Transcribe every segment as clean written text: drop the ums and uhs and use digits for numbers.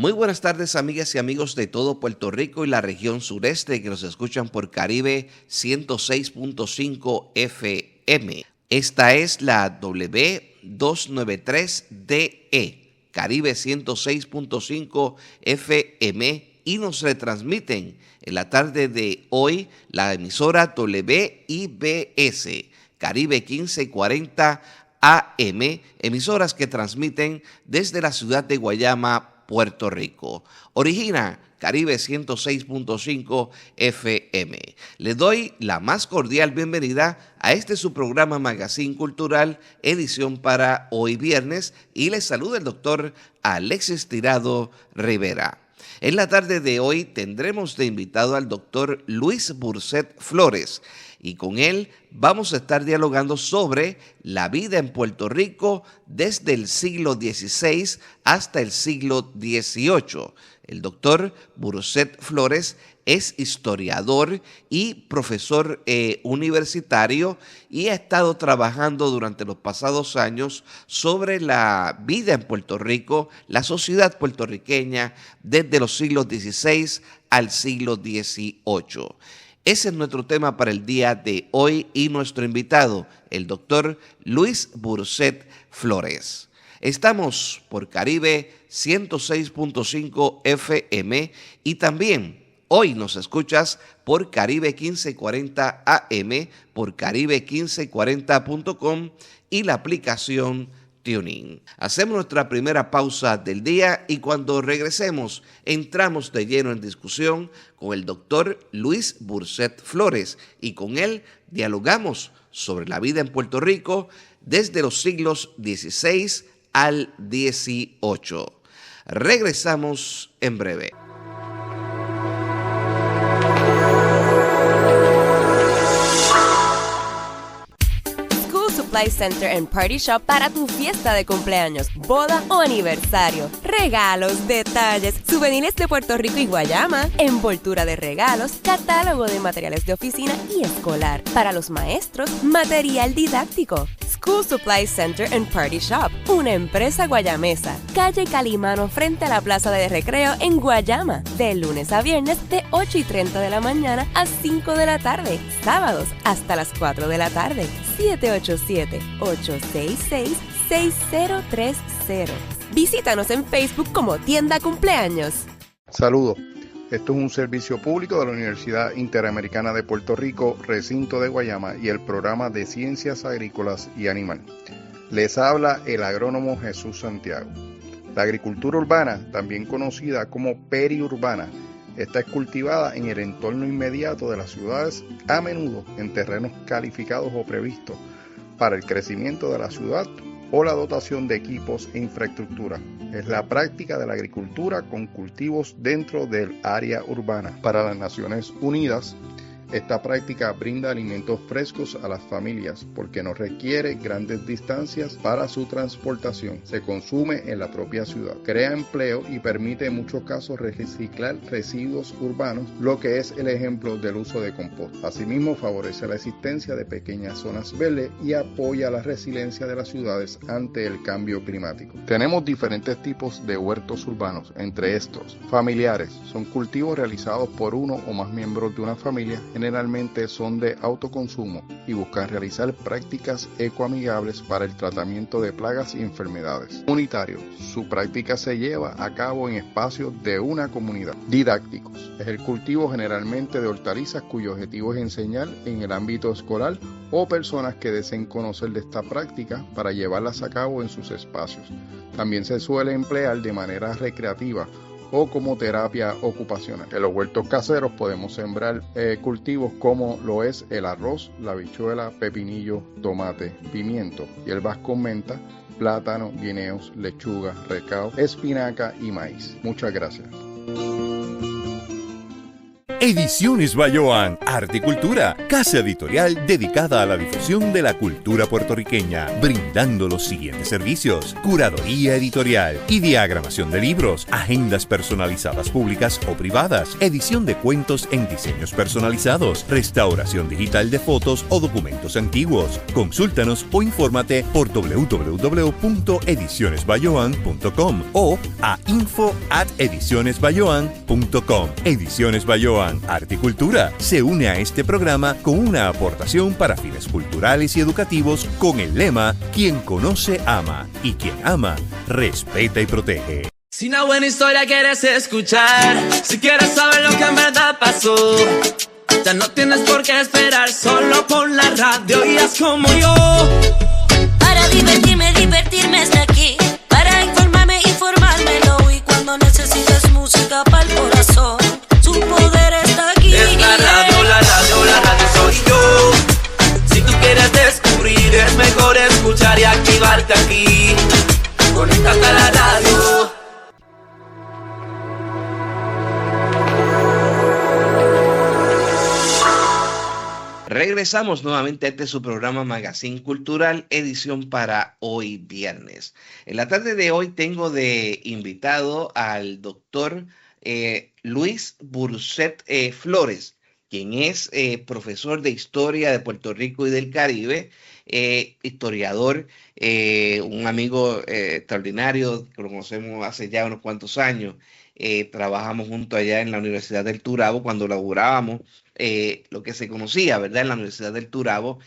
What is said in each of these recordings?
Muy buenas tardes, amigas y amigos de todo Puerto Rico y la región sureste que nos escuchan por Caribe 106.5 FM. Esta es la W293DE, Caribe 106.5 FM, y nos retransmiten en la tarde de hoy la emisora WIBS, Caribe 1540 AM, emisoras que transmiten desde la ciudad de Guayama, Puerto Rico. Origina Caribe 106.5 FM. Le doy la más cordial bienvenida a este su programa Magazine Cultural, edición para hoy viernes, y les saluda el doctor Alexis Tirado Rivera. En la tarde de hoy tendremos de invitado al doctor Luis Burcet Flores, y con él vamos a estar dialogando sobre la vida en Puerto Rico desde el siglo XVI hasta el siglo XVIII. El doctor Burcet Flores es historiador y profesor universitario y ha estado trabajando durante los pasados años sobre la vida en Puerto Rico, la sociedad puertorriqueña desde los siglos XVI al siglo XVIII. Ese es nuestro tema para el día de hoy y nuestro invitado, el doctor Luis Burcet Flores. Estamos por Caribe 106.5 FM y también hoy nos escuchas por Caribe 1540 AM, por caribe1540.com y la aplicación TuneIn. Hacemos nuestra primera pausa del día y cuando regresemos entramos de lleno en discusión con el doctor Luis Burcet Flores y con él dialogamos sobre la vida en Puerto Rico desde los siglos XVI al XVIII. Regresamos en breve. Supply Center and Party Shop para tu fiesta de cumpleaños, boda o aniversario. Regalos, detalles, souvenirs de Puerto Rico y Guayama, envoltura de regalos, catálogo de materiales de oficina y escolar. Para los maestros, material didáctico. School Supply Center and Party Shop, una empresa guayamesa. Calle Calimano frente a la Plaza de Recreo en Guayama. De lunes a viernes de 8:30 de la mañana a 5 de la tarde. Sábados hasta las 4 de la tarde. 787-866-6030. Visítanos en Facebook como Tienda Cumpleaños. Saludos. Esto es un servicio público de la Universidad Interamericana de Puerto Rico, recinto de Guayama, y el programa de Ciencias Agrícolas y Animal. Les habla el agrónomo Jesús Santiago. La agricultura urbana, también conocida como periurbana, esta es cultivada en el entorno inmediato de las ciudades, a menudo en terrenos calificados o previstos para el crecimiento de la ciudad o la dotación de equipos e infraestructura. Es la práctica de la agricultura con cultivos dentro del área urbana. Para las Naciones Unidas, esta práctica brinda alimentos frescos a las familias porque no requiere grandes distancias para su transportación. Se consume en la propia ciudad. Crea empleo y permite en muchos casos reciclar residuos urbanos, lo que es el ejemplo del uso de compost. Asimismo, favorece la existencia de pequeñas zonas verdes y apoya la resiliencia de las ciudades ante el cambio climático. Tenemos diferentes tipos de huertos urbanos, entre estos familiares. Son cultivos realizados por uno o más miembros de una familia. Generalmente son de autoconsumo y buscan realizar prácticas ecoamigables para el tratamiento de plagas y enfermedades. Comunitario. Su práctica se lleva a cabo en espacios de una comunidad. Didácticos. Es el cultivo generalmente de hortalizas cuyo objetivo es enseñar en el ámbito escolar o personas que deseen conocer de esta práctica para llevarlas a cabo en sus espacios. También se suele emplear de manera recreativa o como terapia ocupacional. En los huertos caseros podemos sembrar cultivos como lo es el arroz, la habichuela, pepinillo, tomate, pimiento, hierbas con menta, plátano, guineos, lechuga, recao, espinaca y maíz. Muchas gracias. Ediciones Bayoán, Arte y Cultura, casa editorial dedicada a la difusión de la cultura puertorriqueña, brindando los siguientes servicios: curaduría editorial y diagramación de libros, agendas personalizadas públicas o privadas, edición de cuentos en diseños personalizados, restauración digital de fotos o documentos antiguos. Consúltanos o infórmate por www.edicionesbayoán.com o a info@edicionesbayoán.com. Ediciones Bayoán, Arte y Cultura se une a este programa con una aportación para fines culturales y educativos con el lema "Quien conoce, ama, y quien ama, respeta y protege". Si una buena historia quieres escuchar, si quieres saber lo que en verdad pasó, ya no tienes por qué esperar, solo pon la radio y haz como yo. Para divertirme está aquí. Para informarme, informármelo. Y cuando necesites música para el corazón, su poder está aquí. Es la radio soy yo. Si tú quieres descubrir, es mejor escuchar y activarte aquí. Conéctate a la radio. Regresamos nuevamente a este su programa Magazine Cultural, edición para hoy viernes. En la tarde de hoy tengo de invitado al doctor Luis Burcet Flores, quien es profesor de Historia de Puerto Rico y del Caribe, historiador, un amigo extraordinario que lo conocemos hace ya unos cuantos años. Trabajamos juntos allá en la Universidad del Turabo cuando laborábamos lo que se conocía, ¿verdad?, en la Universidad del Turabo.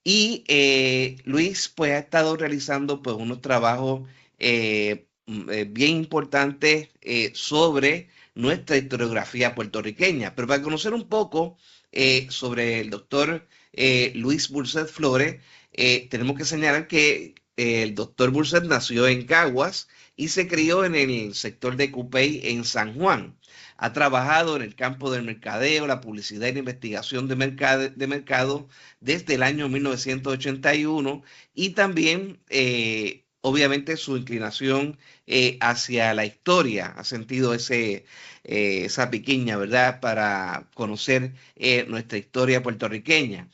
Y Luis pues ha estado realizando pues unos trabajos bien importantes sobre nuestra historiografía puertorriqueña. Pero para conocer un poco sobre el doctor Luis Burcet Flores, tenemos que señalar que el doctor Burcet nació en Caguas y se crió en el sector de Cupey en San Juan. Ha trabajado en el campo del mercadeo, la publicidad y la investigación de mercado desde el año 1981 y también, obviamente, su inclinación hacia la historia ha sentido esa pequeña, ¿verdad?, para conocer nuestra historia puertorriqueña.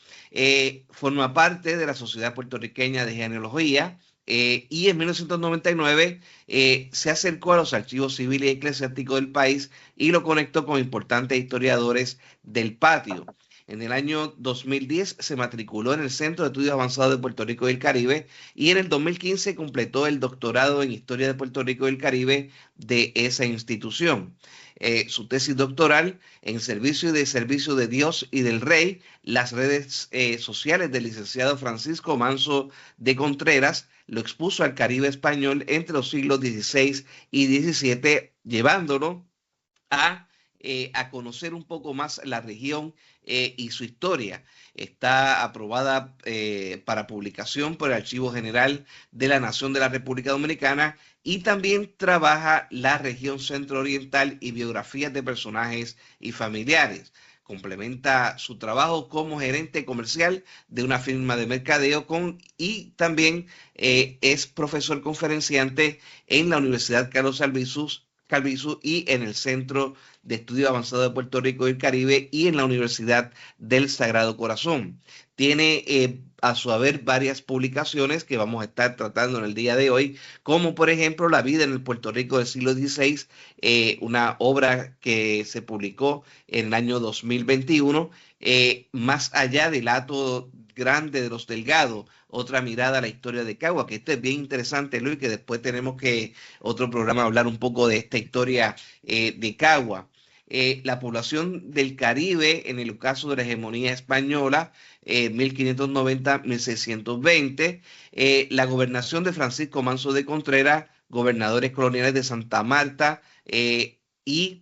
Forma parte de la Sociedad Puertorriqueña de Genealogía. Y en 1999 se acercó a los archivos civiles y eclesiásticos del país y lo conectó con importantes historiadores del patio. En el año 2010 se matriculó en el Centro de Estudios Avanzados de Puerto Rico y el Caribe y en el 2015 completó el doctorado en Historia de Puerto Rico y el Caribe de esa institución. Su tesis doctoral en Servicio de Dios y del Rey, las redes sociales del licenciado Francisco Manso de Contreras, lo expuso al Caribe español entre los siglos XVI y XVII, llevándolo a conocer un poco más la región y su historia. Está aprobada para publicación por el Archivo General de la Nación de la República Dominicana y también trabaja la región centro-oriental y biografías de personajes y familiares. Complementa su trabajo como gerente comercial de una firma de mercadeo y también es profesor conferenciante en la Universidad Carlos Albizu y en el Centro de Estudios Avanzados de Puerto Rico y el Caribe y en la Universidad del Sagrado Corazón. Tiene a su haber varias publicaciones que vamos a estar tratando en el día de hoy, como por ejemplo La vida en el Puerto Rico del siglo XVI, una obra que se publicó en el año 2021, Más allá del hato grande de los Delgados, otra mirada a la historia de Cagua, que esto es bien interesante, Luis, que después tenemos que otro programa hablar un poco de esta historia de Cagua. La población del Caribe en el caso de la hegemonía española, 1590-1620, la gobernación de Francisco Manso de Contreras, gobernadores coloniales de Santa Marta y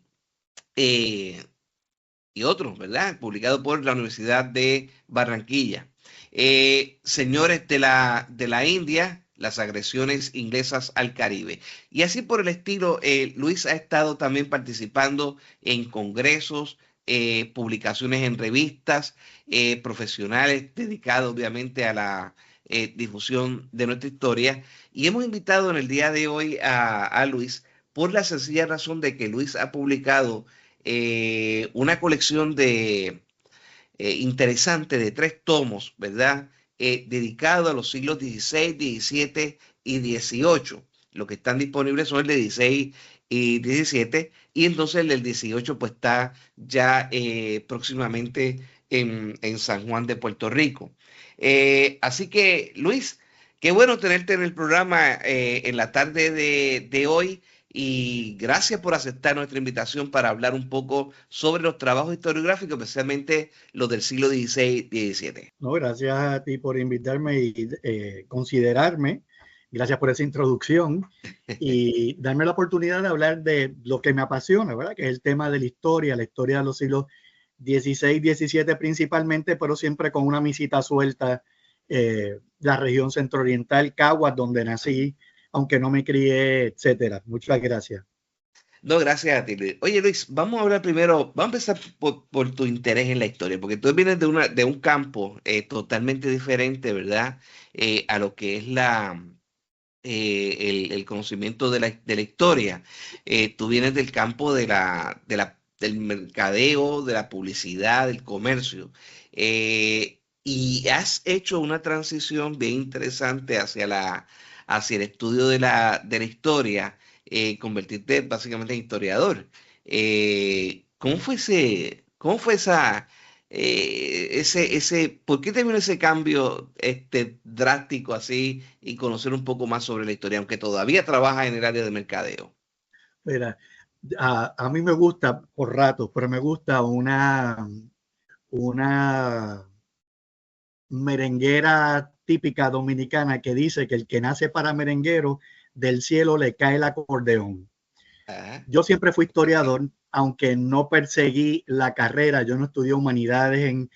otros, ¿verdad?, publicado por la Universidad de Barranquilla. Señores de la India, las agresiones inglesas al Caribe. Y así por el estilo, Luis ha estado también participando en congresos, publicaciones en revistas profesionales dedicados obviamente a la difusión de nuestra historia. Y hemos invitado en el día de hoy a Luis por la sencilla razón de que Luis ha publicado una colección de interesante de 3 tomos, ¿verdad? Dedicado a los siglos XVI, XVII y XVIII. Los que están disponibles son el de 16 y 17, y entonces el del 18 pues está ya próximamente en San Juan de Puerto Rico. Así que, Luis, qué bueno tenerte en el programa en la tarde de hoy. Y gracias por aceptar nuestra invitación para hablar un poco sobre los trabajos historiográficos, especialmente los del siglo XVI y XVII. No, gracias a ti por invitarme y considerarme. Gracias por esa introducción y darme la oportunidad de hablar de lo que me apasiona, ¿verdad? Que es el tema de la historia de los siglos XVI, XVII principalmente, pero siempre con una misita suelta, la región centro-oriental, Caguas, donde nací, aunque no me crié, etcétera. Muchas gracias. No, gracias a ti, Luis. Oye, Luis, vamos a hablar primero, vamos a empezar por tu interés en la historia, porque tú vienes de un campo totalmente diferente, ¿verdad? A lo que es el conocimiento de la historia. Tú vienes del campo del mercadeo, de la publicidad, del comercio. Y has hecho una transición bien interesante hacia el estudio de la historia, convertirte básicamente en historiador. ¿Cómo fue por qué te vino ese cambio drástico así y conocer un poco más sobre la historia, aunque todavía trabajas en el área de mercadeo? Mira, a mí me gusta por ratos, pero me gusta una merenguera típica dominicana que dice que el que nace para merenguero, del cielo le cae el acordeón. Ajá. Yo siempre fui historiador, aunque no perseguí la carrera. Yo no estudié humanidades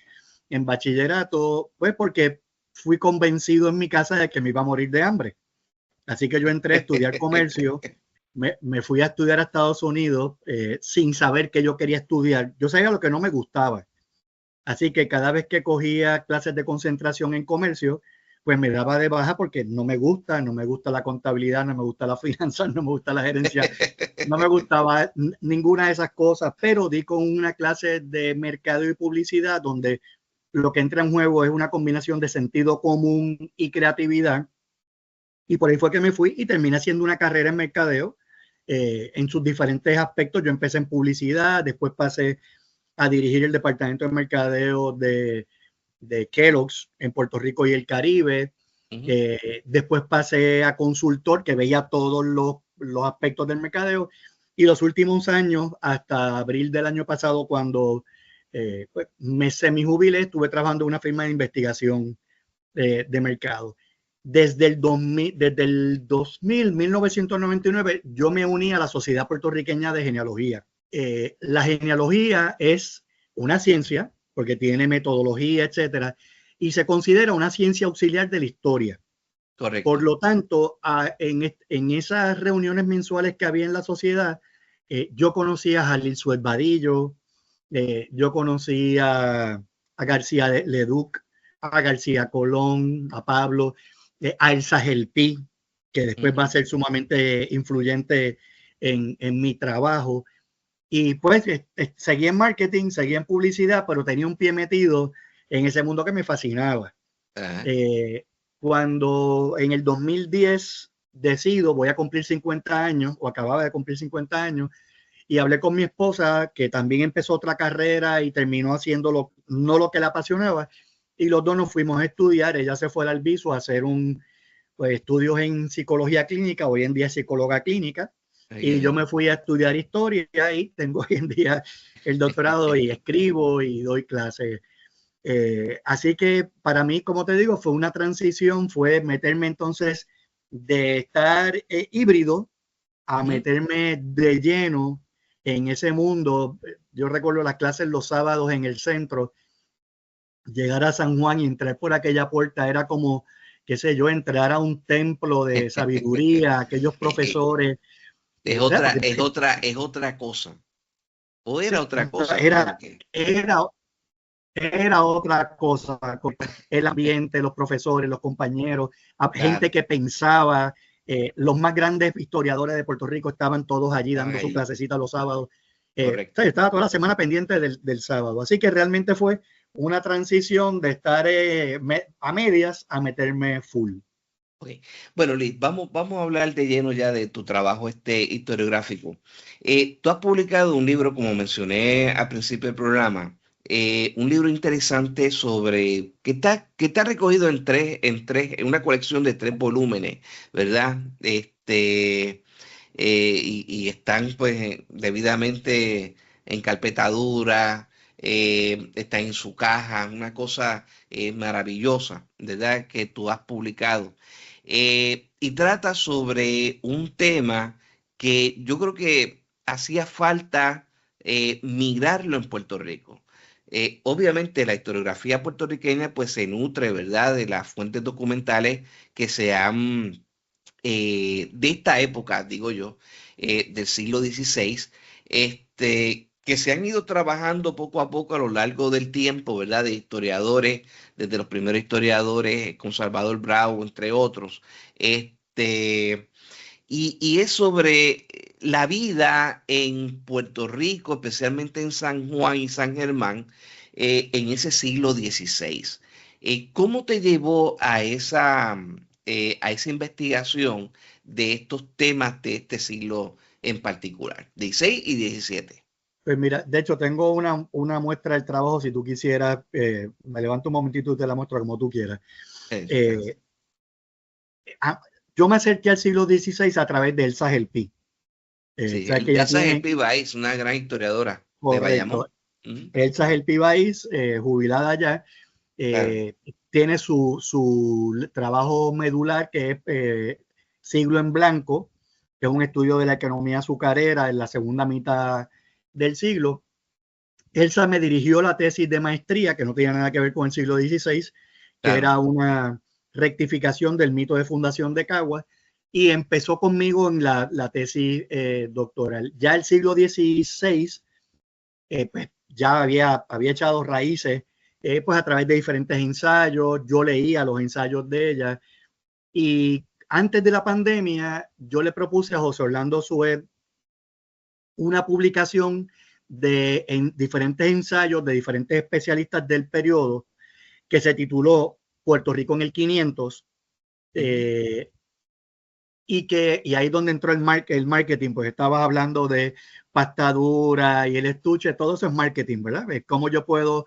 en bachillerato, pues porque fui convencido en mi casa de que me iba a morir de hambre. Así que yo entré a estudiar comercio, me fui a estudiar a Estados Unidos sin saber qué yo quería estudiar. Yo sabía lo que no me gustaba. Así que cada vez que cogía clases de concentración en comercio, pues me daba de baja porque no me gusta la contabilidad, no me gusta la finanzas, no me gusta la gerencia, no me gustaba ninguna de esas cosas, pero di con una clase de mercado y publicidad donde lo que entra en juego es una combinación de sentido común y creatividad. Y por ahí fue que me fui y terminé haciendo una carrera en mercadeo en sus diferentes aspectos. Yo empecé en publicidad, después pasé a dirigir el departamento de mercadeo de Kellogg's en Puerto Rico y el Caribe. Después pasé a consultor, que veía todos los aspectos del mercadeo, y los últimos años, hasta abril del año pasado, cuando pues, me semijubilé, estuve trabajando en una firma de investigación de mercado. Desde el 1999, yo me uní a la Sociedad Puertorriqueña de Genealogía. La genealogía es una ciencia, porque tiene metodología, etcétera, y se considera una ciencia auxiliar de la historia. Correcto. Por lo tanto, en esas reuniones mensuales que había en la sociedad, yo conocí a Jalil Suez Vadillo, yo conocí a García Leduc, a García Colón, a Pablo, a Elsa Gelpi, que después va a ser sumamente influyente en mi trabajo. Y pues seguí en marketing, seguí en publicidad, pero tenía un pie metido en ese mundo que me fascinaba. Cuando en el 2010 decido, voy a cumplir 50 años, o acababa de cumplir 50 años, y hablé con mi esposa, que también empezó otra carrera y terminó haciendo no lo que le apasionaba, y los dos nos fuimos a estudiar. Ella se fue al Albizu a hacer estudios en psicología clínica, hoy en día es psicóloga clínica. Y yo me fui a estudiar historia y tengo hoy en día el doctorado y escribo y doy clases. Así que para mí, como te digo, fue una transición, fue meterme entonces de estar híbrido a meterme de lleno en ese mundo. Yo recuerdo las clases los sábados en el centro, llegar a San Juan y entrar por aquella puerta era como, qué sé yo, entrar a un templo de sabiduría, aquellos profesores. Es otra cosa. ¿O era otra cosa? Era otra cosa. El ambiente, los profesores, los compañeros, gente que pensaba. Los más grandes historiadores de Puerto Rico estaban todos allí dando su clasecita los sábados. Correcto. O sea, yo estaba toda la semana pendiente del sábado. Así que realmente fue una transición de estar a medias a meterme full. Okay. Bueno, Liz, vamos a hablar de lleno ya de tu trabajo historiográfico. Tú has publicado un libro, como mencioné al principio del programa, un libro interesante sobre que está recogido en una colección de 3 volúmenes, ¿verdad? Y están pues debidamente en carpetadura, están en su caja, una cosa maravillosa, ¿verdad? Que tú has publicado. Y trata sobre un tema que yo creo que hacía falta migrarlo en Puerto Rico. Obviamente la historiografía puertorriqueña pues se nutre, ¿verdad?, de las fuentes documentales que se han, de esta época, digo yo, del siglo XVI, que se han ido trabajando poco a poco a lo largo del tiempo, ¿verdad?, de historiadores, desde los primeros historiadores, con Salvador Bravo, entre otros, y es sobre la vida en Puerto Rico, especialmente en San Juan y San Germán, en ese siglo XVI. ¿Cómo te llevó a esa investigación de estos temas de este siglo en particular, XVI y XVII? Pues mira, de hecho tengo una muestra del trabajo, si tú quisieras, me levanto un momentito y te la muestro como tú quieras. Yo me acerqué al siglo XVI a través de Elsa Gelpi. Sí, Elsa Gelpi Báez, una gran historiadora de Bayamón. Elsa Gelpi Báez, jubilada ya, tiene su trabajo medular que es Siglo en Blanco, que es un estudio de la economía azucarera en la segunda mitad del siglo. Elsa me dirigió la tesis de maestría, que no tenía nada que ver con el siglo XVI, que era una rectificación del mito de fundación de Caguas, y empezó conmigo en la tesis doctoral. Ya el siglo XVI pues ya había echado raíces pues a través de diferentes ensayos. Yo leía los ensayos de ella, y antes de la pandemia yo le propuse a José Orlando Sued una publicación en diferentes ensayos de diferentes especialistas del periodo, que se tituló Puerto Rico en el 500, y ahí donde entró el marketing, pues estabas hablando de pastadura y el estuche, todo eso es marketing, ¿verdad? Es cómo yo puedo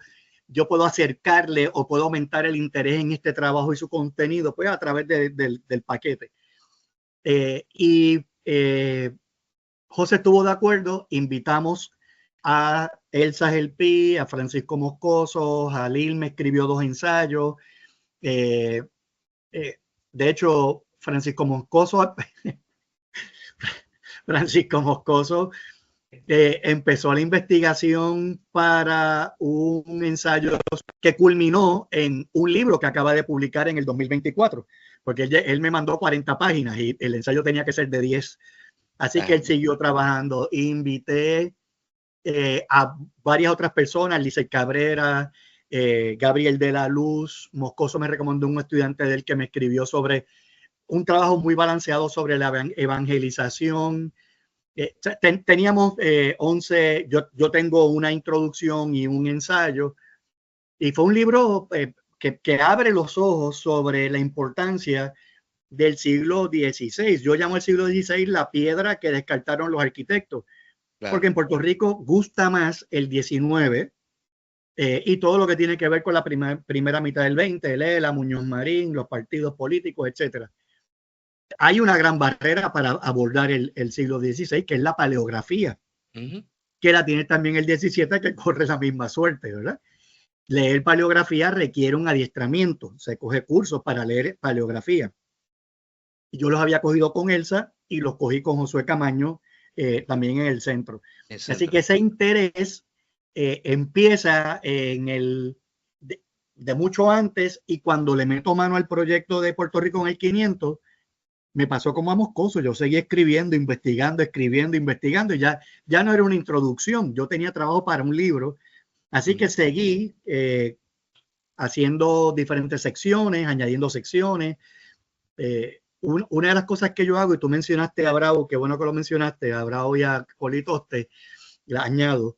acercarle o puedo aumentar el interés en este trabajo y su contenido, pues a través del paquete. José estuvo de acuerdo, invitamos a Elsa Gelpi, a Francisco Moscoso, Jalil me escribió 2 ensayos. De hecho, Francisco Moscoso empezó la investigación para un ensayo que culminó en un libro que acaba de publicar en el 2024, porque él me mandó 40 páginas y el ensayo tenía que ser de 10. Así que él siguió trabajando. Invité a varias otras personas, Lice Cabrera, Gabriel de la Luz. Moscoso me recomendó un estudiante de él que me escribió sobre un trabajo muy balanceado sobre la evangelización. Teníamos 11, yo tengo una introducción y un ensayo, y fue un libro que abre los ojos sobre la importancia del siglo XVI. Yo llamo el siglo XVI la piedra que descartaron los arquitectos, porque en Puerto Rico gusta más el XIX y todo lo que tiene que ver con la primera mitad del XX, Lela, Muñoz Marín, los partidos políticos, etcétera. Hay una gran barrera para abordar el siglo XVI, que es la paleografía, que la tiene también el XVII, que corre la misma suerte, ¿verdad? Leer paleografía requiere un adiestramiento, se coge cursos para leer paleografía. Yo los había cogido con Elsa y los cogí con Josué Camaño también en el centro. Así que ese interés empieza de mucho antes, y cuando le meto mano al proyecto de Puerto Rico en el 500, me pasó como a Moscoso. Yo seguí escribiendo, investigando, y ya no era una introducción. Yo tenía trabajo para un libro. Así que seguí haciendo diferentes secciones, añadiendo secciones. Una de las cosas que yo hago, y tú mencionaste a Bravo, qué bueno que lo mencionaste, a Bravo y a Colitoste, la añado,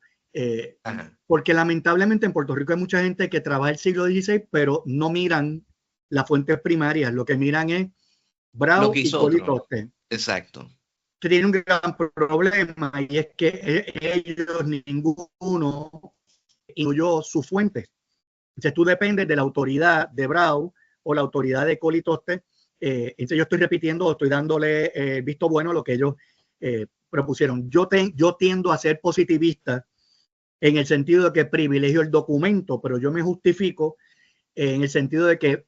Ajá. porque lamentablemente en Puerto Rico hay mucha gente que trabaja el siglo XVI, pero no miran las fuentes primarias, lo que miran es Lo Brau que y hizo otro. Colitoste. Exacto. Tiene un gran problema y es que ellos ninguno incluyó su fuente. Entonces tú dependes de la autoridad de Brau o la autoridad de Colitoste. Entonces yo estoy repitiendo, estoy dándole visto bueno a lo que ellos propusieron. Yo tiendo a ser positivista en el sentido de que privilegio el documento, pero yo me justifico en el sentido de que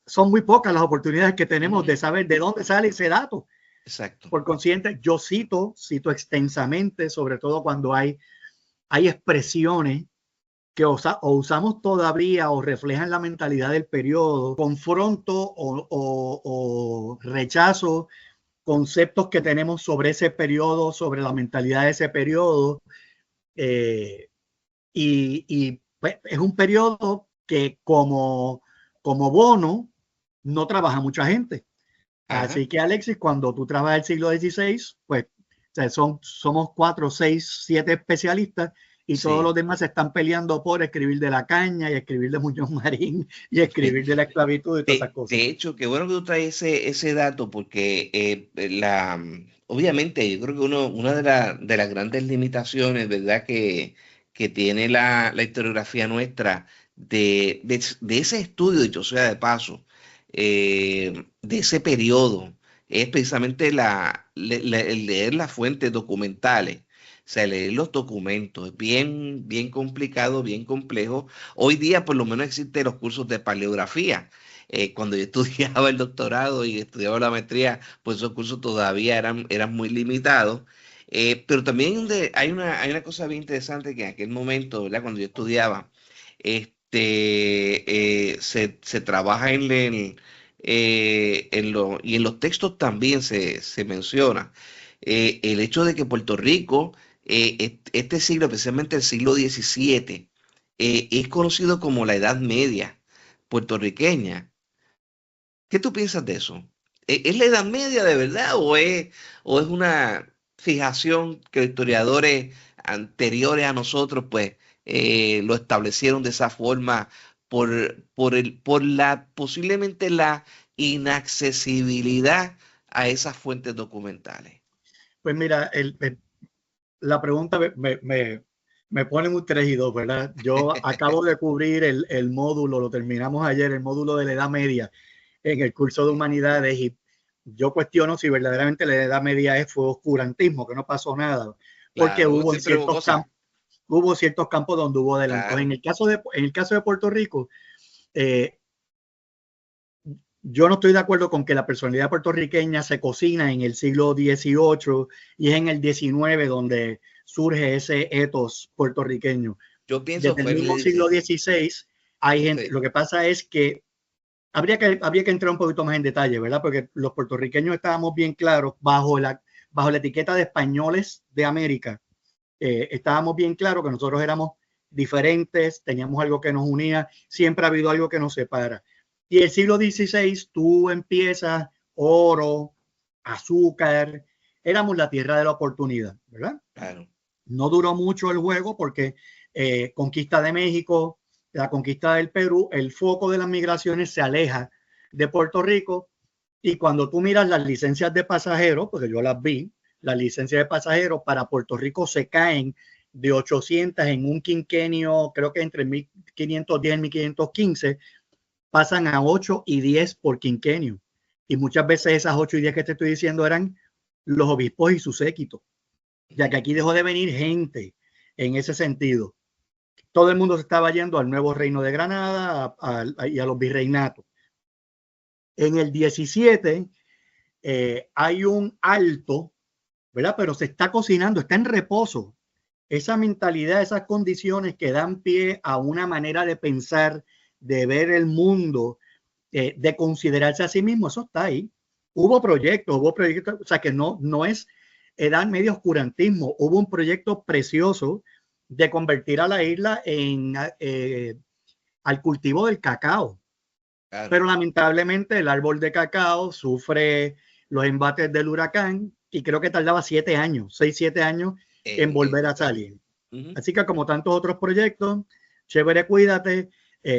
son muy pocas las oportunidades que tenemos de saber de dónde sale ese dato. Exacto. Por consiguiente, yo cito extensamente, sobre todo cuando hay expresiones que o usamos todavía o reflejan la mentalidad del periodo, confronto o rechazo conceptos que tenemos sobre ese periodo, sobre la mentalidad de ese periodo. Y pues, es un periodo que como bono no trabaja mucha gente. Ajá. Así que Alexis, cuando tú trabajas el siglo XVI, pues o sea, somos 4, 6, 7 especialistas y Sí. todos los demás se están peleando por escribir de la caña y escribir de Muñoz Marín y escribir de la esclavitud y todas esas cosas. De hecho, qué bueno que tú traes ese dato porque obviamente yo creo que una de las grandes limitaciones, ¿verdad? Que tiene la historiografía nuestra de ese estudio, dicho sea de paso, de ese periodo, es precisamente el leer las fuentes documentales. O sea, leer los documentos es bien, bien complicado, bien complejo. Hoy día por lo menos existen los cursos de paleografía. Cuando yo estudiaba el doctorado y estudiaba la maestría, pues esos cursos todavía eran muy limitados. Pero también hay una cosa bien interesante que en aquel momento, ¿verdad? Cuando yo estudiaba, se trabaja y en los textos también se menciona el hecho de que Puerto Rico, este siglo, especialmente el siglo XVII, es conocido como la Edad Media puertorriqueña. ¿Qué tú piensas de eso? ¿Es la Edad Media de verdad o es una fijación que los historiadores anteriores a nosotros pues lo establecieron de esa forma por la posiblemente la inaccesibilidad a esas fuentes documentales? Pues mira, la pregunta me pone un 3 y 2, ¿verdad? Yo acabo de cubrir el módulo, lo terminamos ayer, el módulo de la Edad Media en el curso de Humanidades y yo cuestiono si verdaderamente la Edad Media fue oscurantismo, que no pasó nada, porque Claro, hubo siempre hubo cosas. ciertos campos donde hubo adelantos. Claro. En el caso de Puerto Rico, yo no estoy de acuerdo con que la personalidad puertorriqueña se cocina en el siglo XVIII y es en el XIX donde surge ese ethos puertorriqueño. Yo pienso Desde fue el mismo siglo XVI hay gente, sí. lo que pasa es que habría que entrar un poquito más en detalle, ¿verdad? Porque los puertorriqueños estábamos bien claros bajo la etiqueta de españoles de América. Estábamos bien claros que nosotros éramos diferentes, teníamos algo que nos unía, siempre ha habido algo que nos separa. Y el siglo XVI tú empiezas oro, azúcar, éramos la tierra de la oportunidad, ¿verdad? Claro. No duró mucho el juego porque conquista de México, la conquista del Perú, el foco de las migraciones se aleja de Puerto Rico y cuando tú miras las licencias de pasajeros, porque yo las vi, las licencias de pasajeros para Puerto Rico se caen de 800 en un quinquenio, creo que entre 1510 y 1515, pasan a 8 y 10 por quinquenio. Y muchas veces esas 8 y 10 que te estoy diciendo eran los obispos y su séquito, ya que aquí dejó de venir gente en ese sentido. Todo el mundo se estaba yendo al nuevo reino de Granada y a los virreinatos. En el 17 hay un alto, ¿verdad? Pero se está cocinando, está en reposo. Esa mentalidad, esas condiciones que dan pie a una manera de pensar, de ver el mundo, de considerarse a sí mismo, eso está ahí. Hubo proyectos, o sea que no es edad medio oscurantismo. Hubo un proyecto precioso de convertir a la isla al cultivo del cacao. Claro. Pero lamentablemente el árbol de cacao sufre los embates del huracán y creo que tardaba 7 años, 6, 7 años en volver a salir. Así que como tantos otros proyectos, chévere, cuídate,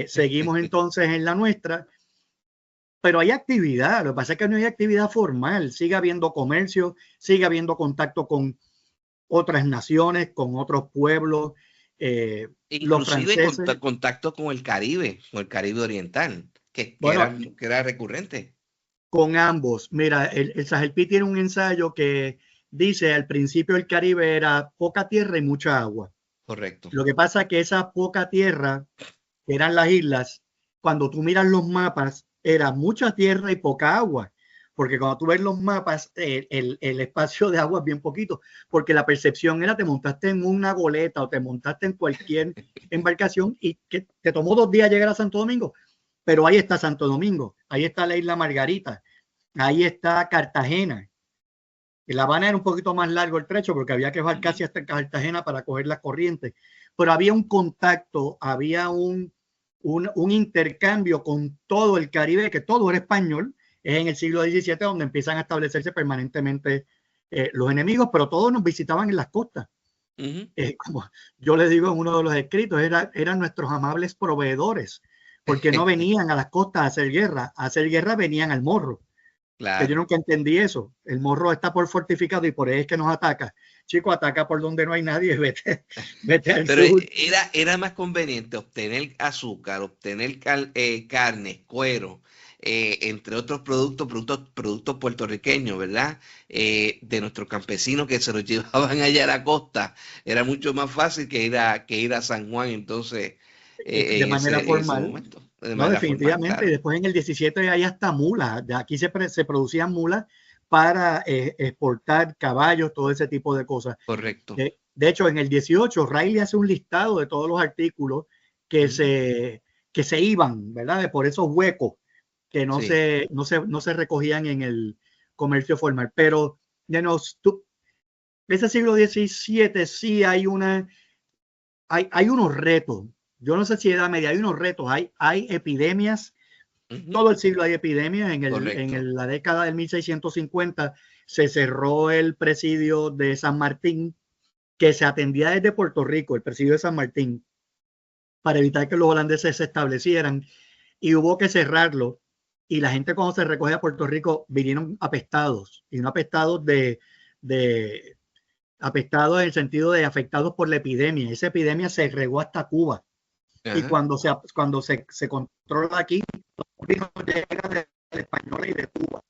seguimos entonces en la nuestra, pero hay actividad, lo que pasa es que no hay actividad formal, sigue habiendo comercio, sigue habiendo contacto con otras naciones, con otros pueblos, los franceses. Contacto con el Caribe oriental, que era recurrente. Con ambos. Mira, el Sahel-P tiene un ensayo que dice al principio el Caribe era poca tierra y mucha agua. Correcto. Lo que pasa es que esa poca tierra, que eran las islas, cuando tú miras los mapas, era mucha tierra y poca agua. Porque cuando tú ves los mapas, el espacio de agua es bien poquito. Porque la percepción era te montaste en una goleta o te montaste en cualquier embarcación y que te tomó 2 días llegar a Santo Domingo. Pero ahí está Santo Domingo, ahí está la isla Margarita, ahí está Cartagena. En La Habana era un poquito más largo el trecho porque había que bajar casi hasta Cartagena para coger las corrientes. Pero había un contacto, había un intercambio con todo el Caribe, que todo era español. Es en el siglo XVII donde empiezan a establecerse permanentemente los enemigos, pero todos nos visitaban en las costas. Como yo les digo en uno de los escritos, eran nuestros amables proveedores. Porque no venían a las costas a hacer guerra venían al morro. Claro. Yo nunca entendí eso. El morro está por fortificado y por ahí es que nos ataca. Chico, ataca por donde no hay nadie, vete al sur. Era más conveniente obtener azúcar, obtener carne, cuero, entre otros productos puertorriqueños, ¿verdad? De nuestros campesinos que se los llevaban allá a la costa. Era mucho más fácil que ir a San Juan, entonces... de manera formal. No, definitivamente. Formal, claro. Y después en el 17 hay hasta mulas. De aquí se producían mulas para exportar caballos, todo ese tipo de cosas. Correcto. De hecho, en el 18, Riley hace un listado de todos los artículos que se iban, ¿verdad? Por esos huecos que no se recogían en el comercio formal. Pero, ese siglo XVII sí hay unos retos. Yo no sé si edad media, hay unos retos, hay epidemias, todo el siglo hay epidemias. En la década del 1650 se cerró el presidio de San Martín, que se atendía desde Puerto Rico, el presidio de San Martín, para evitar que los holandeses se establecieran, y hubo que cerrarlo. Y la gente cuando se recoge a Puerto Rico vinieron apestados, y no apestados apestados en el sentido de afectados por la epidemia. Esa epidemia se regó hasta Cuba. Y cuando se controla aquí, llega del español y de Cuba.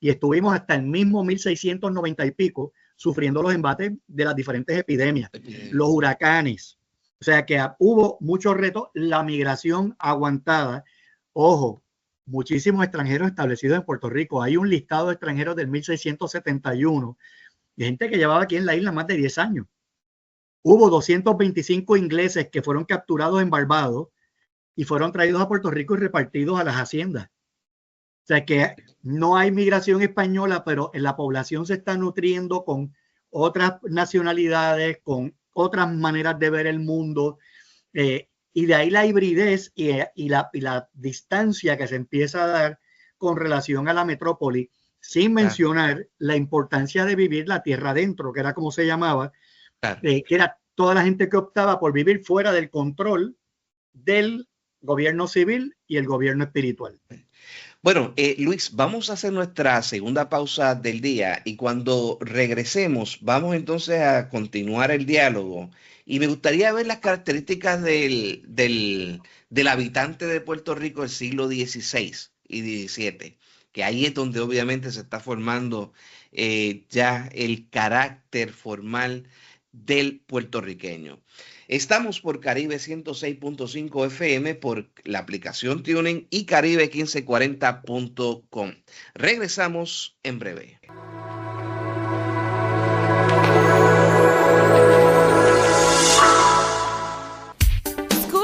Y estuvimos hasta el mismo 1690 y pico sufriendo los embates de las diferentes epidemias, los huracanes. O sea que hubo muchos retos, la migración aguantada. Ojo, muchísimos extranjeros establecidos en Puerto Rico. Hay un listado de extranjeros del 1671, de gente que llevaba aquí en la isla más de 10 años. Hubo 225 ingleses que fueron capturados en Barbados y fueron traídos a Puerto Rico y repartidos a las haciendas. O sea que no hay migración española, pero la población se está nutriendo con otras nacionalidades, con otras maneras de ver el mundo. Y de ahí la hibridez y la distancia que se empieza a dar con relación a la metrópoli, sin mencionar la importancia de vivir la tierra adentro, que era como se llamaba, que era toda la gente que optaba por vivir fuera del control del gobierno civil y el gobierno espiritual. Bueno, Luis, vamos a hacer nuestra segunda pausa del día y cuando regresemos vamos entonces a continuar el diálogo y me gustaría ver las características del habitante de Puerto Rico del siglo XVI y XVII, que ahí es donde obviamente se está formando ya el carácter formal del puertorriqueño. Estamos por Caribe 106.5 FM, por la aplicación TuneIn y Caribe1540.com. Regresamos en breve.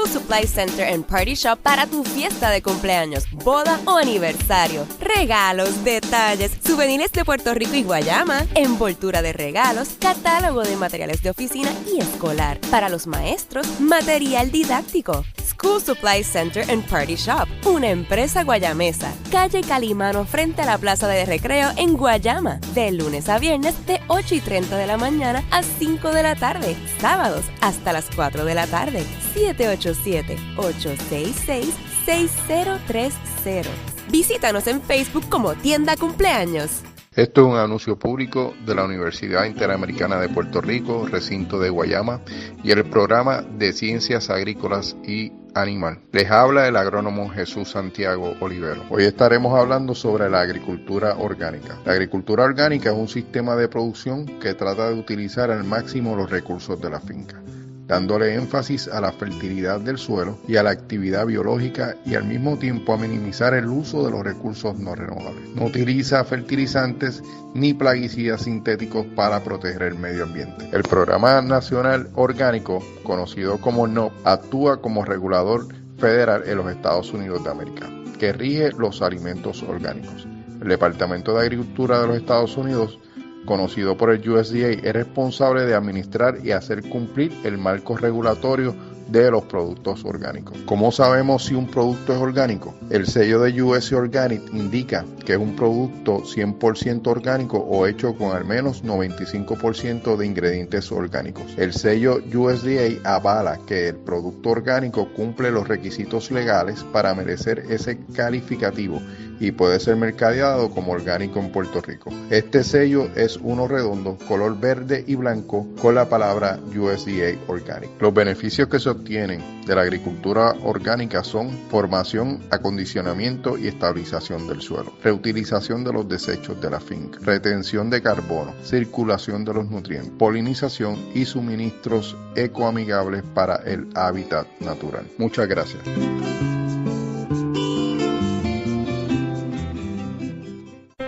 Supply Center and Party Shop para tu fiesta de cumpleaños, boda o aniversario. Regalos, detalles, souvenirs de Puerto Rico y Guayama, envoltura de regalos, catálogo de materiales de oficina y escolar. Para los maestros, material didáctico. School Supply Center and Party Shop, una empresa guayamesa. Calle Calimano frente a la Plaza de Recreo en Guayama, de lunes a viernes de 8:30 de la mañana a 5 de la tarde, sábados hasta las 4 de la tarde. 787-866-6030. Visítanos en Facebook como Tienda Cumpleaños. Esto es un anuncio público de la Universidad Interamericana de Puerto Rico, recinto de Guayama, y el programa de Ciencias Agrícolas y Animal. Les habla el agrónomo Jesús Santiago Olivero. Hoy estaremos hablando sobre la agricultura orgánica. La agricultura orgánica es un sistema de producción que trata de utilizar al máximo los recursos de la finca, dándole énfasis a la fertilidad del suelo y a la actividad biológica y al mismo tiempo a minimizar el uso de los recursos no renovables. No utiliza fertilizantes ni plaguicidas sintéticos para proteger el medio ambiente. El Programa Nacional Orgánico, conocido como NOP, actúa como regulador federal en los Estados Unidos de América, que rige los alimentos orgánicos. El Departamento de Agricultura de los Estados Unidos, conocido por el USDA, es responsable de administrar y hacer cumplir el marco regulatorio de los productos orgánicos. ¿Cómo sabemos si un producto es orgánico? El sello de US Organic indica que es un producto 100% orgánico o hecho con al menos 95% de ingredientes orgánicos. El sello USDA avala que el producto orgánico cumple los requisitos legales para merecer ese calificativo y puede ser mercadeado como orgánico en Puerto Rico. Este sello es uno redondo, color verde y blanco, con la palabra USDA Organic. Los beneficios que se obtienen de la agricultura orgánica son formación, acondicionamiento y estabilización del suelo, reutilización de los desechos de la finca, retención de carbono, circulación de los nutrientes, polinización y suministros ecoamigables para el hábitat natural. Muchas gracias.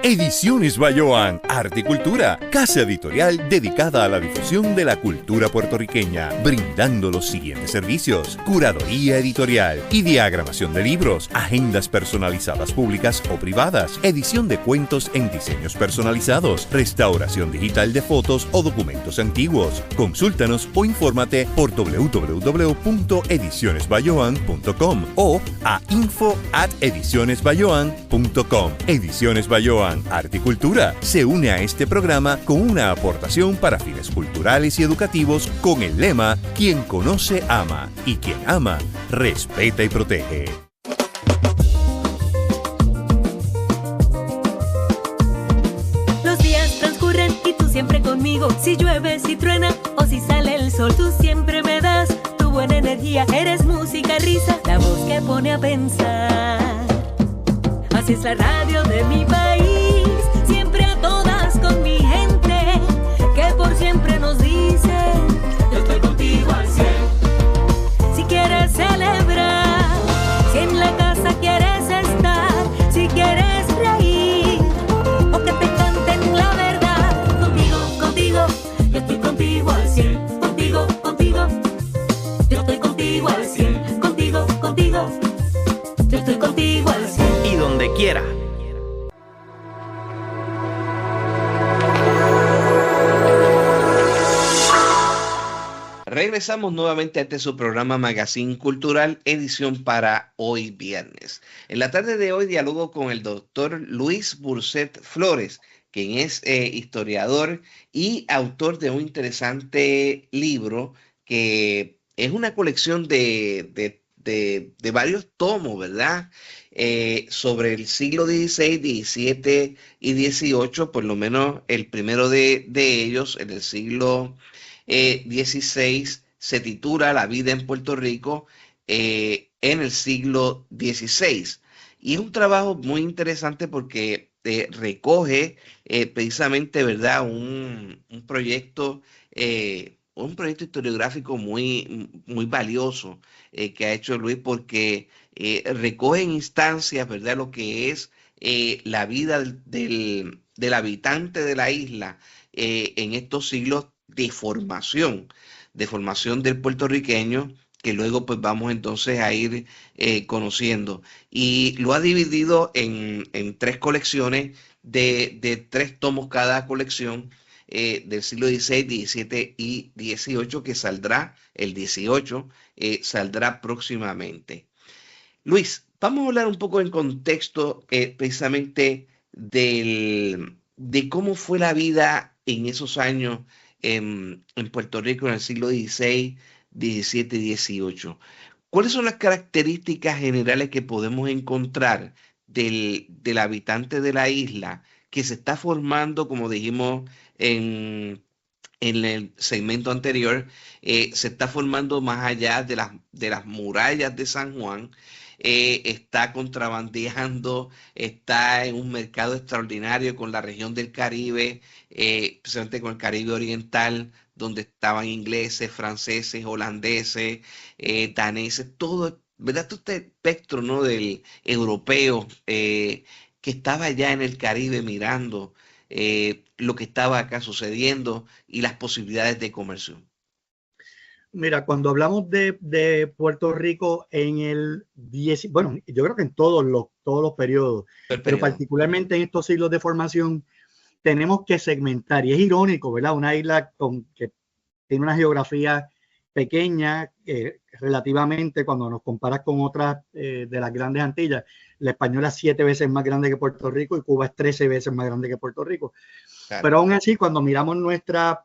Ediciones Bayoán, Arte y Cultura, casa editorial dedicada a la difusión de la cultura puertorriqueña, brindando los siguientes servicios: curaduría editorial y diagramación de libros, agendas personalizadas públicas o privadas, edición de cuentos en diseños personalizados, restauración digital de fotos o documentos antiguos. Consúltanos o infórmate por www.edicionesbayoán.com o a info@edicionesbayoán.com. Ediciones Bayoán, Arte y Cultura se une a este programa con una aportación para fines culturales y educativos con el lema: quien conoce ama y quien ama respeta y protege. Los días transcurren y tú siempre conmigo. Si llueve, si truena o si sale el sol, tú siempre me das tu buena energía. Eres música, risa, la voz que pone a pensar. Así es la radio de mi país, siempre a todas con mi gente, que por siempre nos dice: yo estoy contigo al 100. Si quieres celebrar, si en la casa quieres estar, si quieres reír, o que te canten la verdad, contigo, contigo, yo estoy contigo al 100. Contigo, contigo, yo estoy contigo al 100. Contigo, contigo, yo estoy contigo al 100. Y donde quiera. Regresamos nuevamente a este su programa Magazine Cultural, edición para hoy viernes. En la tarde de hoy dialogo con el doctor Luis Burcet Flores, quien es historiador y autor de un interesante libro que es una colección de varios tomos, ¿verdad? Sobre el siglo XVI, XVII y XVIII, por lo menos el primero de ellos, en el siglo XVI, se titula La vida en Puerto Rico en el siglo XVI. Y es un trabajo muy interesante porque recoge precisamente, ¿verdad?, un proyecto historiográfico muy valioso que ha hecho Luis, porque recoge en instancias, ¿verdad?, lo que es la vida del habitante de la isla en estos siglos de formación del puertorriqueño, que luego pues vamos entonces a ir conociendo. Y lo ha dividido en tres colecciones de 3 tomos cada colección, del siglo XVI, XVII y XVIII, que saldrá, el 18, saldrá próximamente. Luis, vamos a hablar un poco en contexto precisamente de cómo fue la vida en esos años en Puerto Rico en el siglo XVI, XVII y XVIII. ¿Cuáles son las características generales que podemos encontrar del habitante de la isla que se está formando, como dijimos en el segmento anterior, se está formando más allá de las murallas de San Juan, está contrabandeando, está en un mercado extraordinario con la región del Caribe, especialmente con el Caribe Oriental, donde estaban ingleses, franceses, holandeses, daneses, todo, ¿verdad? Todo este espectro, ¿no?, del europeo que estaba allá en el Caribe mirando lo que estaba acá sucediendo y las posibilidades de comercio. Mira, cuando hablamos de Puerto Rico en el 10, bueno, yo creo que en todos los periodos, pero particularmente en estos siglos de formación, tenemos que segmentar, y es irónico, ¿verdad? Una isla que tiene una geografía pequeña, relativamente, cuando nos comparas con otras de las grandes Antillas. La Española es 7 veces más grande que Puerto Rico y Cuba es 13 veces más grande que Puerto Rico. Claro. Pero aún así, cuando miramos nuestra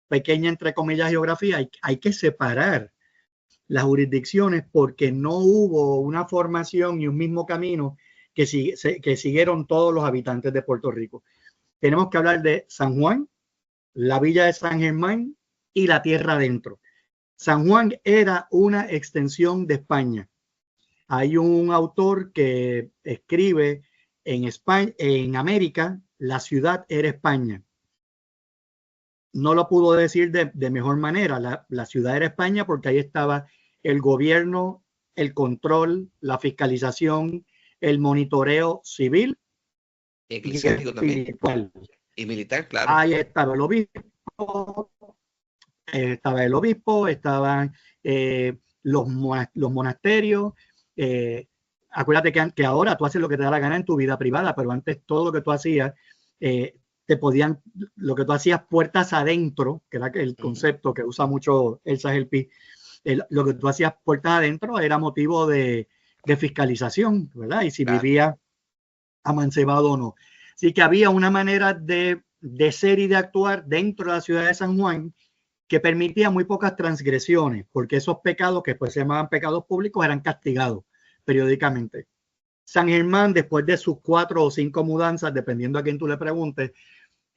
pequeña, entre comillas, geografía, hay que separar las jurisdicciones porque no hubo una formación y un mismo camino que siguieron todos los habitantes de Puerto Rico. Tenemos que hablar de San Juan, la villa de San Germán y la tierra adentro. San Juan era una extensión de España. Hay un autor que escribe en España, en América, la ciudad era España. No lo pudo decir de mejor manera. La ciudad era España porque ahí estaba el gobierno, el control, la fiscalización, el monitoreo civil eclesiástico también. Y militar, claro. Ahí estaba el obispo, estaban los monasterios. Acuérdate que ahora tú haces lo que te da la gana en tu vida privada, pero antes todo lo que tú hacías, lo que tú hacías puertas adentro, que era el concepto que usa mucho Elsa Gelpi, lo que tú hacías puertas adentro era motivo de fiscalización, ¿verdad? Y si vivía amancebado o no. Así que había una manera de ser y de actuar dentro de la ciudad de San Juan que permitía muy pocas transgresiones, porque esos pecados, que después se llamaban pecados públicos, eran castigados periódicamente. San Germán, después de sus 4 o 5 mudanzas, dependiendo a quién tú le preguntes,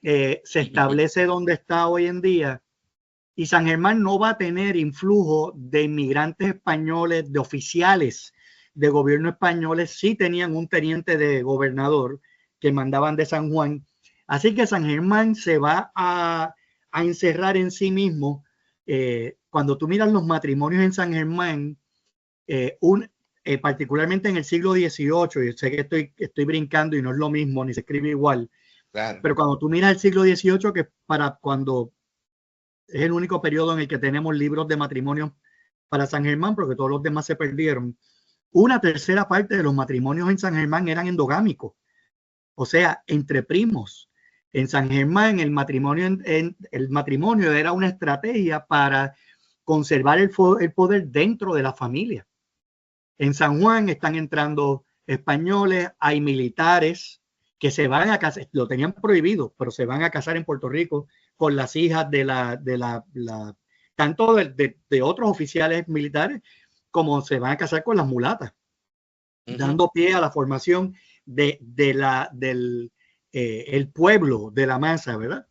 se establece donde está hoy en día, y San Germán no va a tener influjo de inmigrantes españoles, de oficiales de gobierno españoles. Sí tenían un teniente de gobernador que mandaban de San Juan, así que San Germán se va a encerrar en sí mismo. Cuando tú miras los matrimonios en San Germán, particularmente en el siglo XVIII, y sé que estoy brincando y no es lo mismo, ni se escribe igual, claro, pero cuando tú miras el siglo XVIII, que para cuando es el único periodo en el que tenemos libros de matrimonio para San Germán, porque todos los demás se perdieron, 1/3 parte de los matrimonios en San Germán eran endogámicos, o sea, entre primos. En San Germán el matrimonio era una estrategia para conservar el poder dentro de la familia. En San Juan están entrando españoles, hay militares que se van a casar, lo tenían prohibido, pero se van a casar en Puerto Rico con las hijas tanto de otros oficiales militares, como se van a casar con las mulatas, dando pie a la formación del pueblo, de la masa, ¿verdad?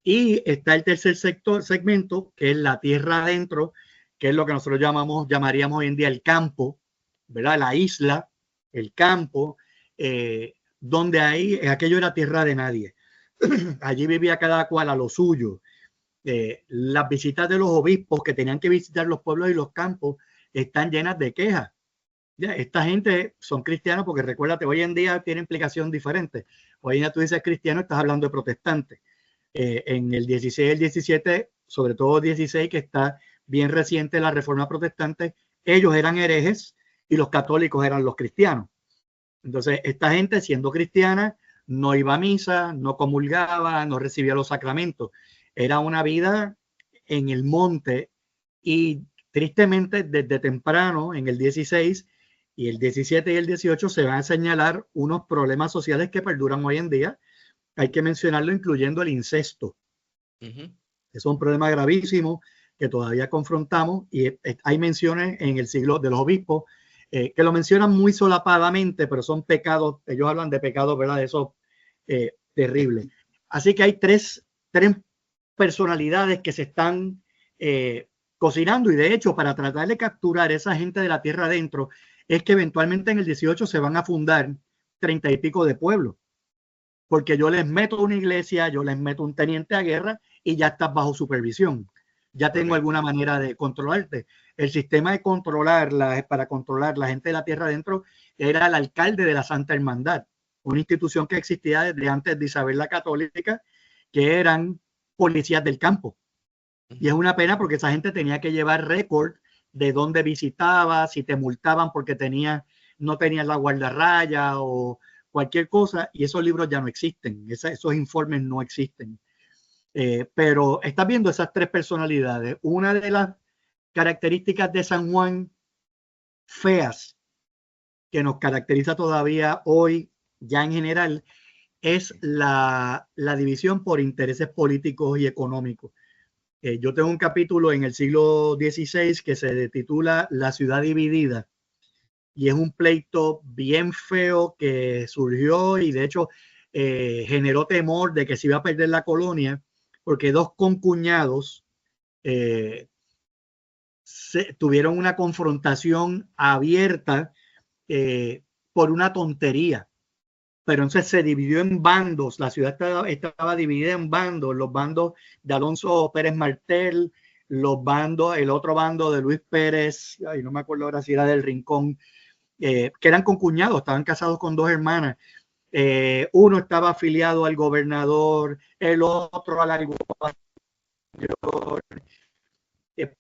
Y está el tercer segmento, que es la tierra adentro, que es lo que nosotros llamaríamos hoy en día el campo, ¿verdad? La isla, el campo, donde aquello era tierra de nadie. Allí vivía cada cual a lo suyo. Las visitas de los obispos que tenían que visitar los pueblos y los campos están llenas de quejas. Ya, esta gente son cristianos, porque recuérdate, hoy en día tiene implicación diferente. Hoy en día tú dices cristiano, estás hablando de protestantes. En el 16 y el 17, sobre todo 16, que está bien reciente la reforma protestante, ellos eran herejes y los católicos eran los cristianos. Entonces, esta gente, siendo cristiana, no iba a misa, no comulgaba, no recibía los sacramentos. Era una vida en el monte y tristemente desde temprano, en el 16 y el 17 y el 18, se van a señalar unos problemas sociales que perduran hoy en día. Hay que mencionarlo, incluyendo el incesto. Es un problema gravísimo que todavía confrontamos y hay menciones en el siglo de los obispos que lo mencionan muy solapadamente, pero son pecados, ellos hablan de pecados, ¿verdad? Eso terrible. Así que hay tres personalidades que se están cocinando y de hecho para tratar de capturar esa gente de la tierra adentro es que eventualmente en el 18 se van a fundar 30 y pico de pueblos. Porque yo les meto una iglesia, yo les meto un teniente a guerra y ya estás bajo supervisión. Ya tengo alguna manera de controlarte. El sistema de para controlar la gente de la tierra adentro era el alcalde de la Santa Hermandad, una institución que existía desde antes de Isabel la Católica, que eran policías del campo. Y es una pena porque esa gente tenía que llevar récord de dónde visitaba, si te multaban porque no tenías la guardarraya o cualquier cosa, y esos libros ya no existen, esos informes no existen. Pero estás viendo esas tres personalidades. Una de las características de San Juan feas que nos caracteriza todavía hoy, ya en general, es la división por intereses políticos y económicos. Yo tengo un capítulo en el siglo XVI que se titula La ciudad dividida. Y es un pleito bien feo que surgió y de hecho generó temor de que se iba a perder la colonia porque dos concuñados tuvieron una confrontación abierta por una tontería. Pero entonces se dividió en bandos, la ciudad estaba dividida en bandos, los bandos de Alonso Pérez Martel, el otro bando de Luis Pérez, ay, no me acuerdo ahora si era del Rincón, que eran concuñados, estaban casados con dos hermanas. Uno estaba afiliado al gobernador, el otro al alguacil.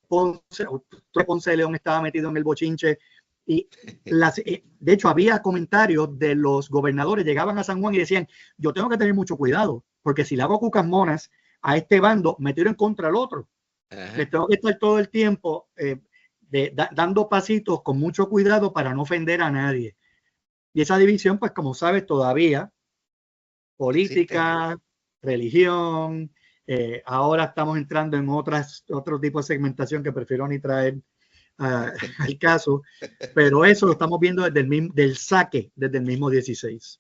Ponce de León estaba metido en el bochinche. Y de hecho, había comentarios de los gobernadores, llegaban a San Juan y decían: yo tengo que tener mucho cuidado, porque si le hago cucas monas a este bando, me tiro en contra del otro. Le tengo que estar todo el tiempo dando pasitos con mucho cuidado para no ofender a nadie. Y esa división, pues como sabes, todavía política, religión, ahora estamos entrando en otro tipo de segmentación que prefiero ni traer al caso, pero eso lo estamos viendo desde desde el mismo 16.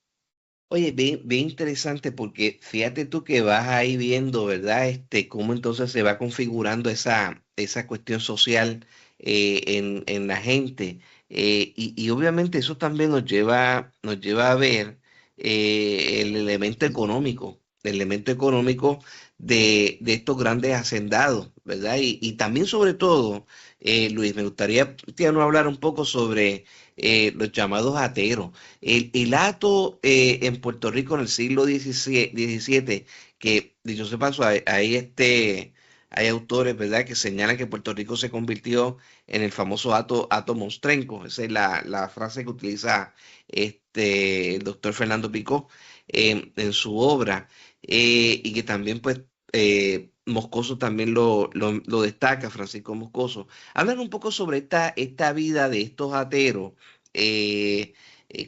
Oye, bien interesante porque fíjate tú que vas ahí viendo, ¿verdad? Cómo entonces se va configurando esa cuestión social en la gente. Y obviamente eso también nos lleva a ver el elemento económico de estos grandes hacendados, ¿verdad? Y también sobre todo, Luis, me gustaría hablar un poco sobre los llamados ateros. El ato en Puerto Rico en el siglo XVII, que dicho sea paso, hay autores, ¿verdad?, que señalan que Puerto Rico se convirtió en el famoso ato monstrenco. Esa es la frase que utiliza el doctor Fernando Picó en su obra, y que también, pues, Moscoso también lo destaca, Francisco Moscoso. Hablan un poco sobre esta vida de estos ateros,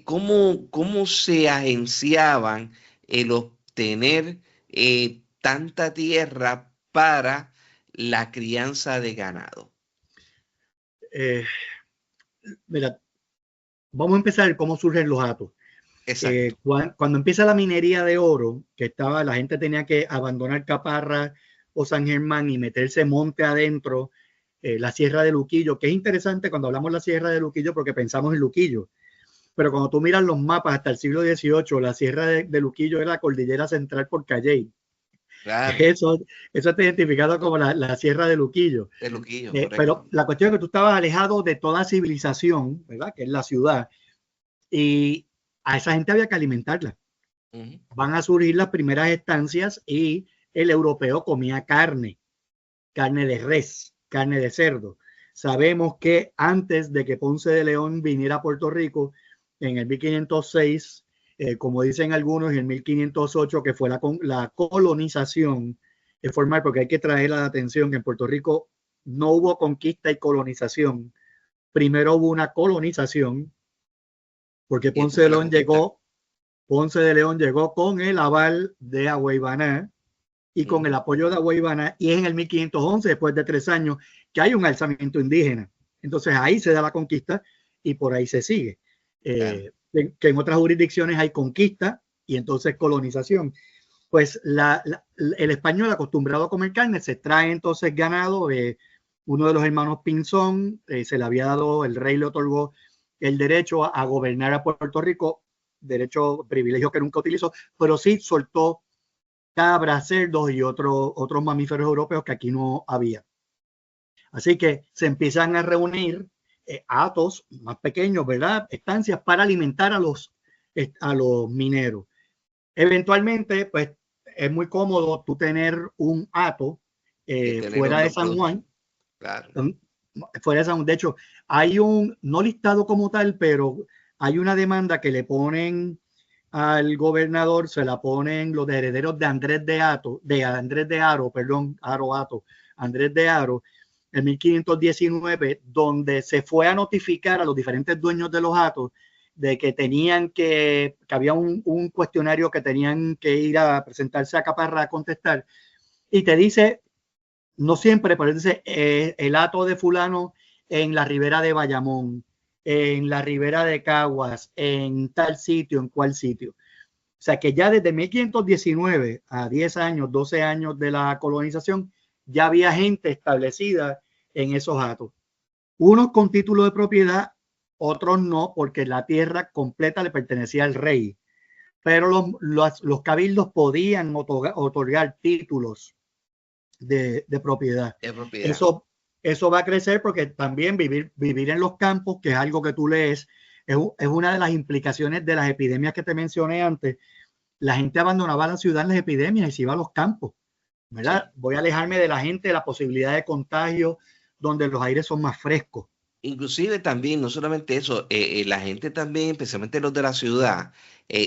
cómo se agenciaban el obtener tanta tierra para la crianza de ganado. Mira, vamos a empezar cómo surgen los atos. Cuando empieza la minería de oro, la gente tenía que abandonar Caparra o San Germán y meterse monte adentro, la Sierra de Luquillo, que es interesante cuando hablamos de la Sierra de Luquillo porque pensamos en Luquillo, pero cuando tú miras los mapas hasta el siglo XVIII, la Sierra de Luquillo era la cordillera central por Calley. Claro. Eso está identificado como la Sierra de Luquillo. Pero la cuestión es que tú estabas alejado de toda civilización, ¿verdad?, que es la ciudad, y a esa gente había que alimentarla. Van a surgir las primeras estancias y el europeo comía carne de res, carne de cerdo. Sabemos que antes de que Ponce de León viniera a Puerto Rico, en el 1506, como dicen algunos, en 1508, que fue la colonización formal, porque hay que traer la atención que en Puerto Rico no hubo conquista y colonización. Primero hubo una colonización, porque Ponce de León llegó con el aval de Agua Ibaná y con el apoyo de Agua Ibaná, y es en el 1511, después de 3 años, que hay un alzamiento indígena. Entonces ahí se da la conquista y por ahí se sigue. Que en otras jurisdicciones hay conquista y entonces colonización. Pues el español, acostumbrado a comer carne, se trae entonces ganado. Uno de los hermanos Pinzón se le había dado, el rey le otorgó el derecho a gobernar a Puerto Rico, privilegio que nunca utilizó, pero sí soltó cabras, cerdos y otros mamíferos europeos que aquí no había. Así que se empiezan a reunir hatos más pequeños, ¿verdad? Estancias para alimentar a los mineros. Eventualmente, pues es muy cómodo tú tener un hato fuera de San Juan. Claro. Fuera de San Juan. De hecho, hay no listado como tal, pero hay una demanda que le ponen al gobernador, se la ponen los herederos de Andrés de Haro, Andrés de Haro, en 1519, donde se fue a notificar a los diferentes dueños de los hatos de que había un cuestionario que tenían que ir a presentarse acá para contestar, y te dice, no siempre, pero dice el hato de fulano en la ribera de Bayamón, en la ribera de Caguas, en tal sitio, en cual sitio. O sea que ya desde 1519 a 10 años, 12 años de la colonización, ya había gente establecida en esos hatos. Unos con título de propiedad, otros no, porque la tierra completa le pertenecía al rey. Pero los cabildos podían otorgar títulos de propiedad. Eso va a crecer porque también vivir en los campos, que es algo que tú lees, es una de las implicaciones de las epidemias que te mencioné antes. La gente abandonaba la ciudad en las epidemias y se iba a los campos, ¿verdad? Sí. Voy a alejarme de la gente, de la posibilidad de contagio, donde los aires son más frescos. Inclusive también, no solamente eso, la gente también, especialmente los de la ciudad,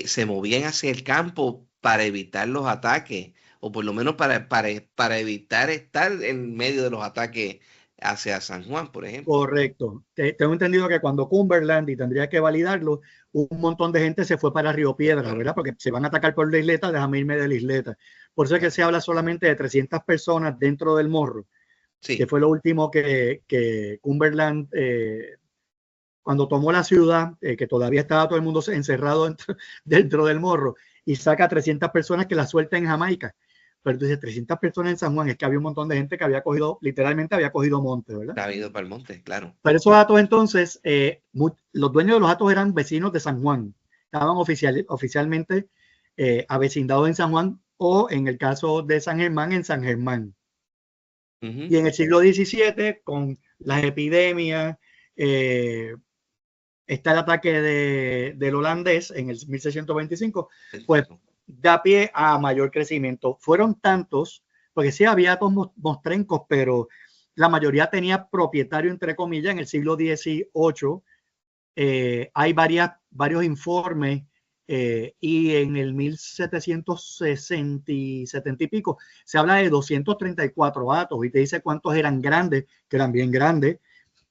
se movían hacia el campo para evitar los ataques, o por lo menos para evitar estar en medio de los ataques hacia San Juan, por ejemplo. Correcto. Tengo entendido que cuando Cumberland, y tendría que validarlo, un montón de gente se fue para Río Piedras, ¿verdad? Porque se van a atacar por la isleta, déjame irme de la isleta. Por eso es que se habla solamente de 300 personas dentro del morro, sí, que fue lo último que Cumberland, cuando tomó la ciudad, que todavía estaba todo el mundo encerrado dentro del morro, y saca 300 personas que la suelta en Jamaica. Pero tú dices, 300 personas en San Juan, es que había un montón de gente que literalmente había cogido monte, ¿verdad? Había ido para el monte, claro. Pero esos hatos entonces, los dueños de los hatos eran vecinos de San Juan. Estaban oficialmente avecindados en San Juan, o en el caso de San Germán, en San Germán. Y en el siglo XVII, con las epidemias, está el ataque del holandés en el 1625, pues da pie a mayor crecimiento. Fueron tantos, porque sí había atos mostrencos, pero la mayoría tenía propietario, entre comillas. En el siglo XVIII hay varios informes, y en el 1760 y pico se habla de 234 atos, y te dice cuántos eran grandes, que eran bien grandes,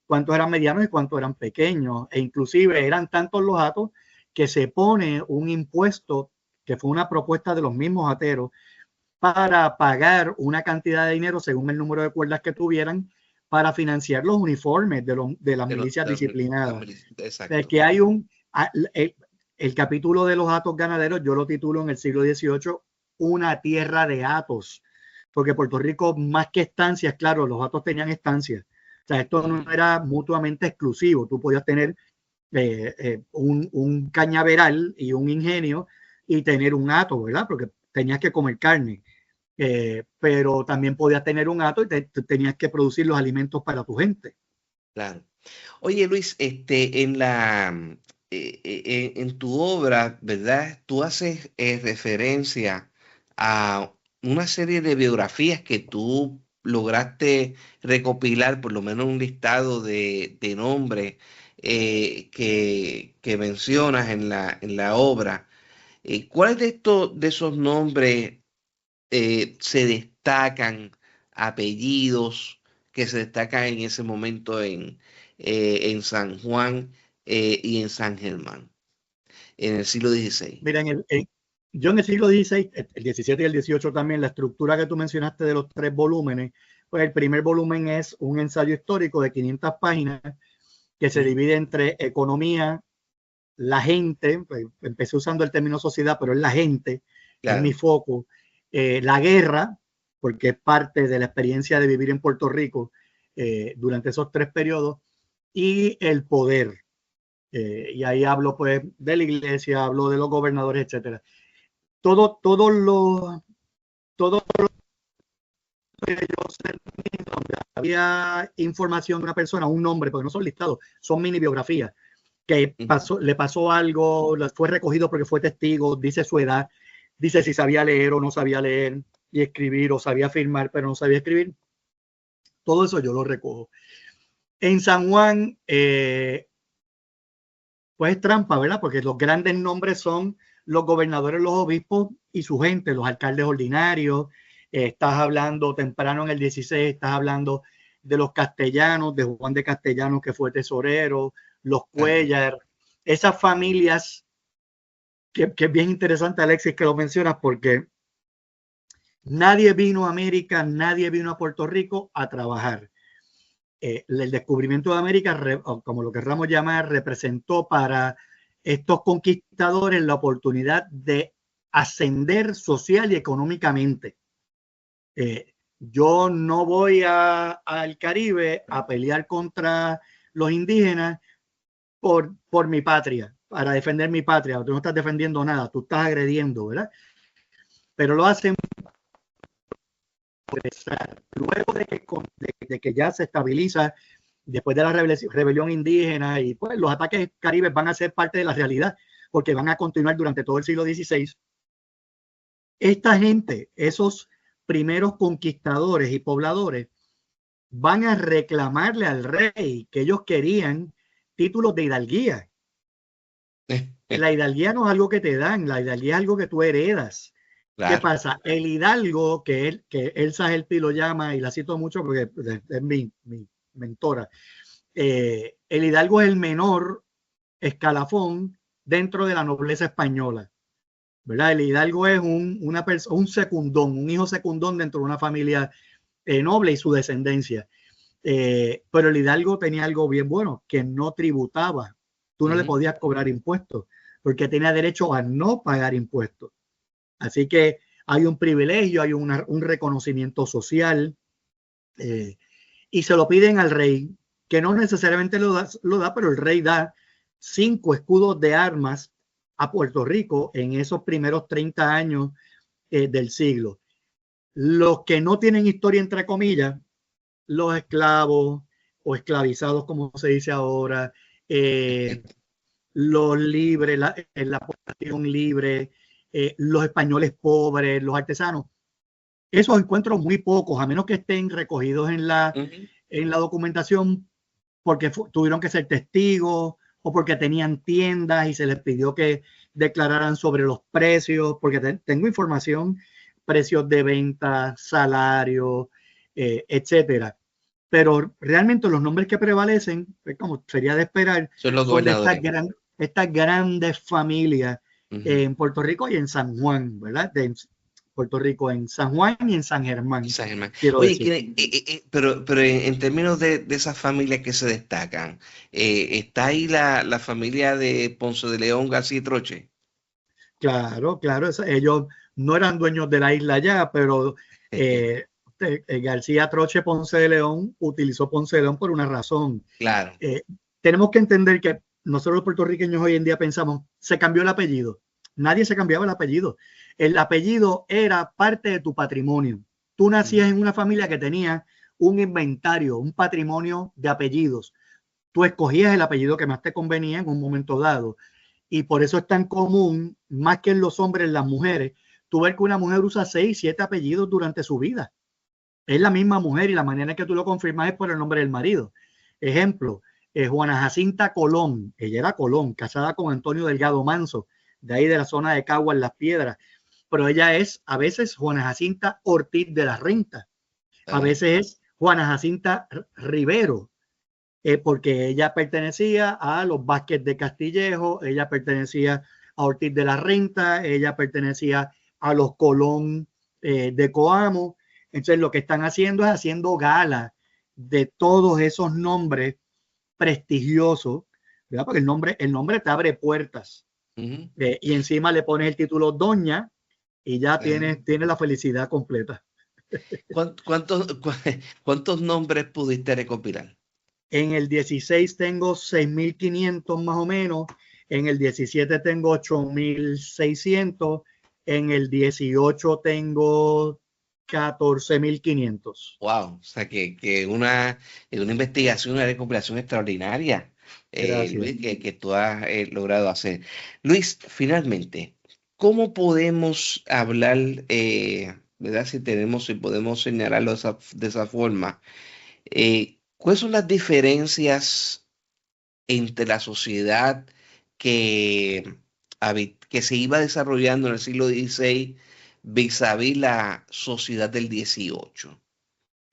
cuántos eran medianos y cuántos eran pequeños, e inclusive eran tantos los atos que se pone un impuesto, que fue una propuesta de los mismos ateros, para pagar una cantidad de dinero según el número de cuerdas que tuvieran para financiar los uniformes de las milicias disciplinadas. Exacto. Que hay el capítulo de los hatos ganaderos, yo lo titulo en el siglo XVIII, una tierra de hatos, porque Puerto Rico, más que estancias, claro, los hatos tenían estancias. O sea, esto no era mutuamente exclusivo. Tú podías tener un cañaveral y un ingenio y tener un hato, ¿verdad? Porque tenías que comer carne. Pero también podías tener un hato y tenías que producir los alimentos para tu gente. Claro. Oye, Luis, en tu obra, ¿verdad? Tú haces referencia a una serie de biografías que tú lograste recopilar, por lo menos un listado de nombres que mencionas en la obra. ¿Cuáles de esos nombres se destacan, apellidos que se destacan en ese momento en San Juan y en San Germán, en el siglo XVI? Mira, yo en el siglo XVI, el XVII y el XVIII también, la estructura que tú mencionaste de los 3 volúmenes, pues el primer volumen es un ensayo histórico de 500 páginas que se divide entre economía, la gente, pues, empecé usando el término sociedad, pero es la gente, claro, es mi foco, la guerra, porque es parte de la experiencia de vivir en Puerto Rico durante esos 3 periodos, y el poder. Y ahí hablo pues de la iglesia, hablo de los gobernadores, etcétera. Todo lo que yo sé, donde había información de una persona, un nombre, porque no son listados, son mini biografías, que le pasó algo, fue recogido porque fue testigo, dice su edad, dice si sabía leer o no sabía leer y escribir, o sabía firmar pero no sabía escribir. Todo eso yo lo recojo. En San Juan, pues es trampa, ¿verdad? Porque los grandes nombres son los gobernadores, los obispos y su gente, los alcaldes ordinarios. Estás hablando temprano en el 16, estás hablando de los castellanos, de Juan de Castellanos, que fue tesorero, los Cuellar, esas familias que es bien interesante, Alexis, que lo mencionas, porque nadie vino a América, nadie vino a Puerto Rico a trabajar. El descubrimiento de América, como lo querramos llamar, representó para estos conquistadores la oportunidad de ascender social y económicamente. Yo no voy al Caribe a pelear contra los indígenas por mi patria, para defender mi patria. Tú no estás defendiendo nada, tú estás agrediendo, ¿verdad? Pero lo hacen luego de que ya se estabiliza, después de la rebelión indígena, y pues los ataques caribes van a ser parte de la realidad, porque van a continuar durante todo el siglo XVI. Esta gente, esos primeros conquistadores y pobladores, van a reclamarle al rey que ellos querían títulos de hidalguía. La hidalguía no es algo que te dan, la hidalguía es algo que tú heredas. Claro. ¿Qué pasa? El hidalgo, que Elsa Gelpi lo llama, y la cito mucho porque es mi mentora, el hidalgo es el menor escalafón dentro de la nobleza española, ¿verdad? El hidalgo es un secundón, un hijo secundón dentro de una familia noble y su descendencia. Pero el hidalgo tenía algo bien bueno, que no tributaba. Tú no le podías cobrar impuestos, porque tenía derecho a no pagar impuestos. Así que hay un privilegio, hay un reconocimiento social, y se lo piden al rey, que no necesariamente lo da, pero el rey da 5 escudos de armas a Puerto Rico en esos primeros 30 años del siglo. Los que no tienen historia, entre comillas, los esclavos o esclavizados, como se dice ahora, los libres, la población libre, los españoles pobres, los artesanos, esos encuentro muy pocos, a menos que estén recogidos en la documentación, porque tuvieron que ser testigos o porque tenían tiendas y se les pidió que declararan sobre los precios, porque tengo información, precios de venta, salarios, etcétera. Pero realmente los nombres que prevalecen, como sería de esperar, son de estas grandes familias en Puerto Rico y en San Juan, ¿verdad? De Puerto Rico, en San Juan y en San Germán. Oye, pero en términos de esas familias que se destacan, ¿está ahí la familia de Ponce de León, García y Troche? Claro, ellos no eran dueños de la isla ya, pero García Troche Ponce de León utilizó Ponce de León por una razón. Claro. Tenemos que entender que nosotros los puertorriqueños hoy en día pensamos, se cambió el apellido. Nadie se cambiaba el apellido. El apellido era parte de tu patrimonio. Tú nacías en una familia que tenía un inventario, un patrimonio de apellidos. Tú escogías el apellido que más te convenía en un momento dado. Y por eso es tan común, más que en los hombres, en las mujeres, tú ver que una mujer usa 6, 7 apellidos durante su vida. Es la misma mujer y la manera en que tú lo confirmas es por el nombre del marido. Ejemplo, Juana Jacinta Colón, ella era Colón, casada con Antonio Delgado Manso, de ahí de la zona de Caguas, Las Piedras, pero ella es a veces Juana Jacinta Ortiz de la Renta, a veces es Juana Jacinta Rivero, porque ella pertenecía a los Vázquez de Castillejo, ella pertenecía a Ortiz de la Renta, ella pertenecía a los Colón de Coamo. Entonces lo que están haciendo es haciendo gala de todos esos nombres prestigiosos, ¿verdad? Porque el nombre te abre puertas. Y encima le pones el título Doña y ya tienes la felicidad completa. ¿Cuántos nombres pudiste recopilar? En el 16 tengo 6.500 más o menos, en el 17 tengo 8.600, en el 18 tengo 14.500. Wow, o sea que una investigación, una recopilación extraordinaria, Luis, que tú has logrado hacer. Luis, finalmente, ¿cómo podemos hablar, verdad? Si podemos señalarlo de esa forma, ¿cuáles son las diferencias entre la sociedad que se iba desarrollando en el siglo XVI vis-a-vis la sociedad del XVIII?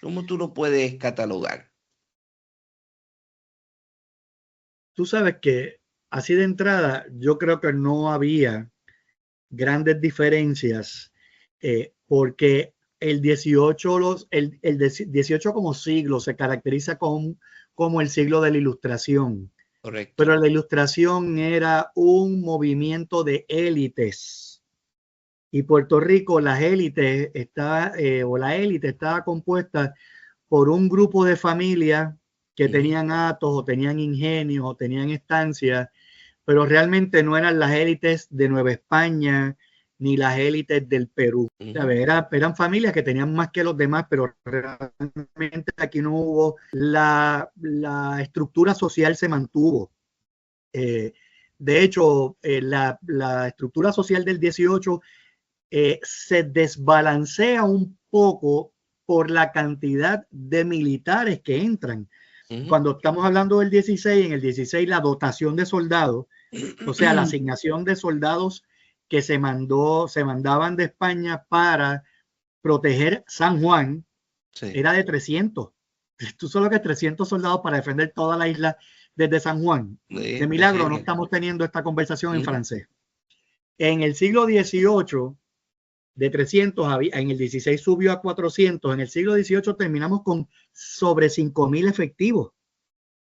¿Cómo tú lo puedes catalogar? Tú sabes que así de entrada yo creo que no había grandes diferencias porque el 18 como siglo se caracteriza como el siglo de la Ilustración. Correcto. Pero la Ilustración era un movimiento de élites. Y Puerto Rico, la élite estaba compuesta por un grupo de familias que tenían hatos o tenían ingenios o tenían estancias, pero realmente no eran las élites de Nueva España ni las élites del Perú. Eran familias que tenían más que los demás, pero realmente aquí no hubo, la estructura social se mantuvo. De hecho, la estructura social del 18 se desbalancea un poco por la cantidad de militares que entran. Cuando estamos hablando del 16, en el 16 la dotación de soldados, o sea, la asignación de soldados que se mandaban de España para proteger San Juan, era de 300. Tú solo que 300 soldados para defender toda la isla desde San Juan. De milagro no estamos teniendo esta conversación en francés. En el siglo XVIII, de 300, en el 16 subió a 400, en el siglo XVIII terminamos con sobre 5.000 efectivos,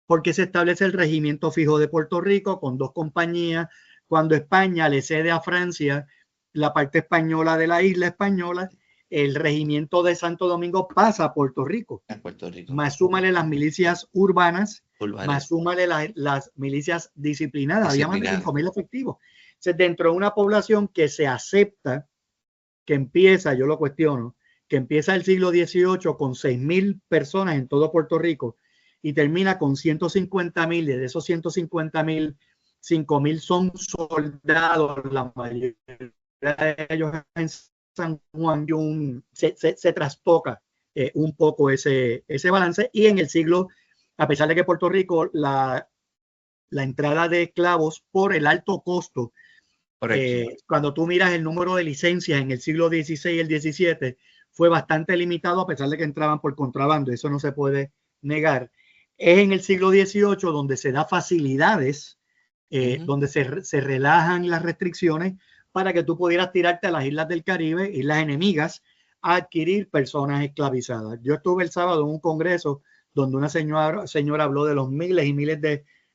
porque se establece el regimiento fijo de Puerto Rico con 2 compañías. Cuando España le cede a Francia la parte española de la isla española, el regimiento de Santo Domingo pasa a Puerto Rico. Más súmale las milicias urbanas. Más súmale las milicias disciplinadas. Había más de 5.000 efectivos. Entonces, dentro de una población que se acepta, que empieza, yo lo cuestiono, que empieza el siglo XVIII con 6.000 personas en todo Puerto Rico y termina con 150.000, de esos 150.000, 5.000 son soldados, la mayoría de ellos en San Juan, se trastoca un poco ese balance. Y en el siglo, a pesar de que Puerto Rico, la entrada de esclavos por el alto costo, cuando tú miras el número de licencias en el siglo XVI y el XVII, fue bastante limitado a pesar de que entraban por contrabando. Eso no se puede negar. Es en el siglo XVIII donde se da facilidades, donde se relajan las restricciones para que tú pudieras tirarte a las islas del Caribe, islas enemigas, a adquirir personas esclavizadas. Yo estuve el sábado en un congreso donde una señora habló de los miles y miles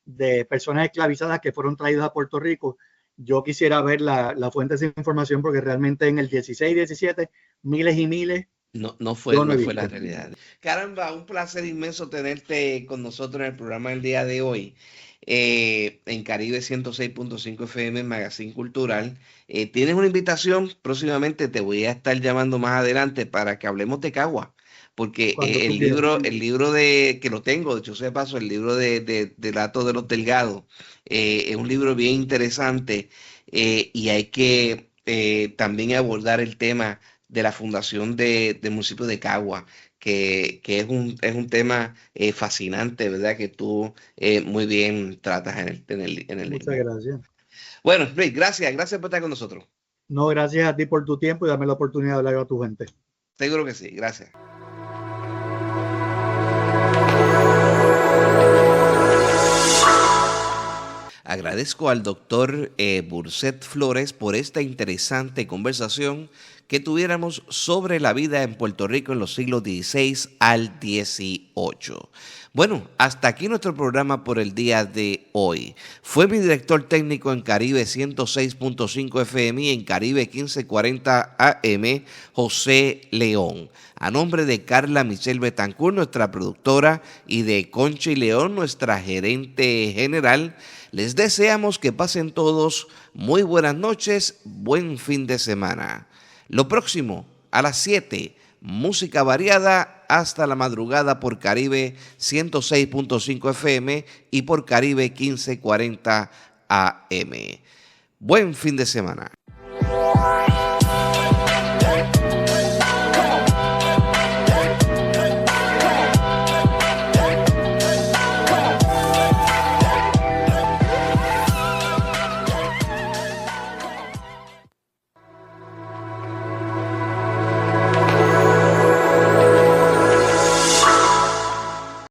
de personas esclavizadas que fueron traídas a Puerto Rico. Yo quisiera ver la fuente de esa información porque realmente en el 16 y 17, miles y miles. No fue la realidad. Caramba, un placer inmenso tenerte con nosotros en el programa del día de hoy. En Caribe 106.5 FM, Magazine Cultural. Tienes una invitación, próximamente te voy a estar llamando más adelante para que hablemos de Cagua. Porque el libro que lo tengo, de hecho sea paso, el libro de Relatos de los Delgados, es un libro bien interesante y hay que también abordar el tema de la fundación del municipio de Cagua, que es un tema fascinante, ¿verdad? Que tú muy bien tratas en el libro. Muchas gracias. Bueno, Rick, gracias por estar con nosotros. No, gracias a ti por tu tiempo y darme la oportunidad de hablar a tu gente. Seguro que sí, gracias. Agradezco al doctor Burset Flores por esta interesante conversación que tuviéramos sobre la vida en Puerto Rico en los siglos XVI al XVIII. Bueno, hasta aquí nuestro programa por el día de hoy. Fue mi director técnico en Caribe 106.5 FM y en Caribe 1540 AM, José León. A nombre de Carla Michelle Betancourt, nuestra productora, y de Conchi León, nuestra gerente general, les deseamos que pasen todos muy buenas noches, buen fin de semana. Lo próximo, a las 7, música variada hasta la madrugada por Caribe 106.5 FM y por Caribe 1540 AM. Buen fin de semana.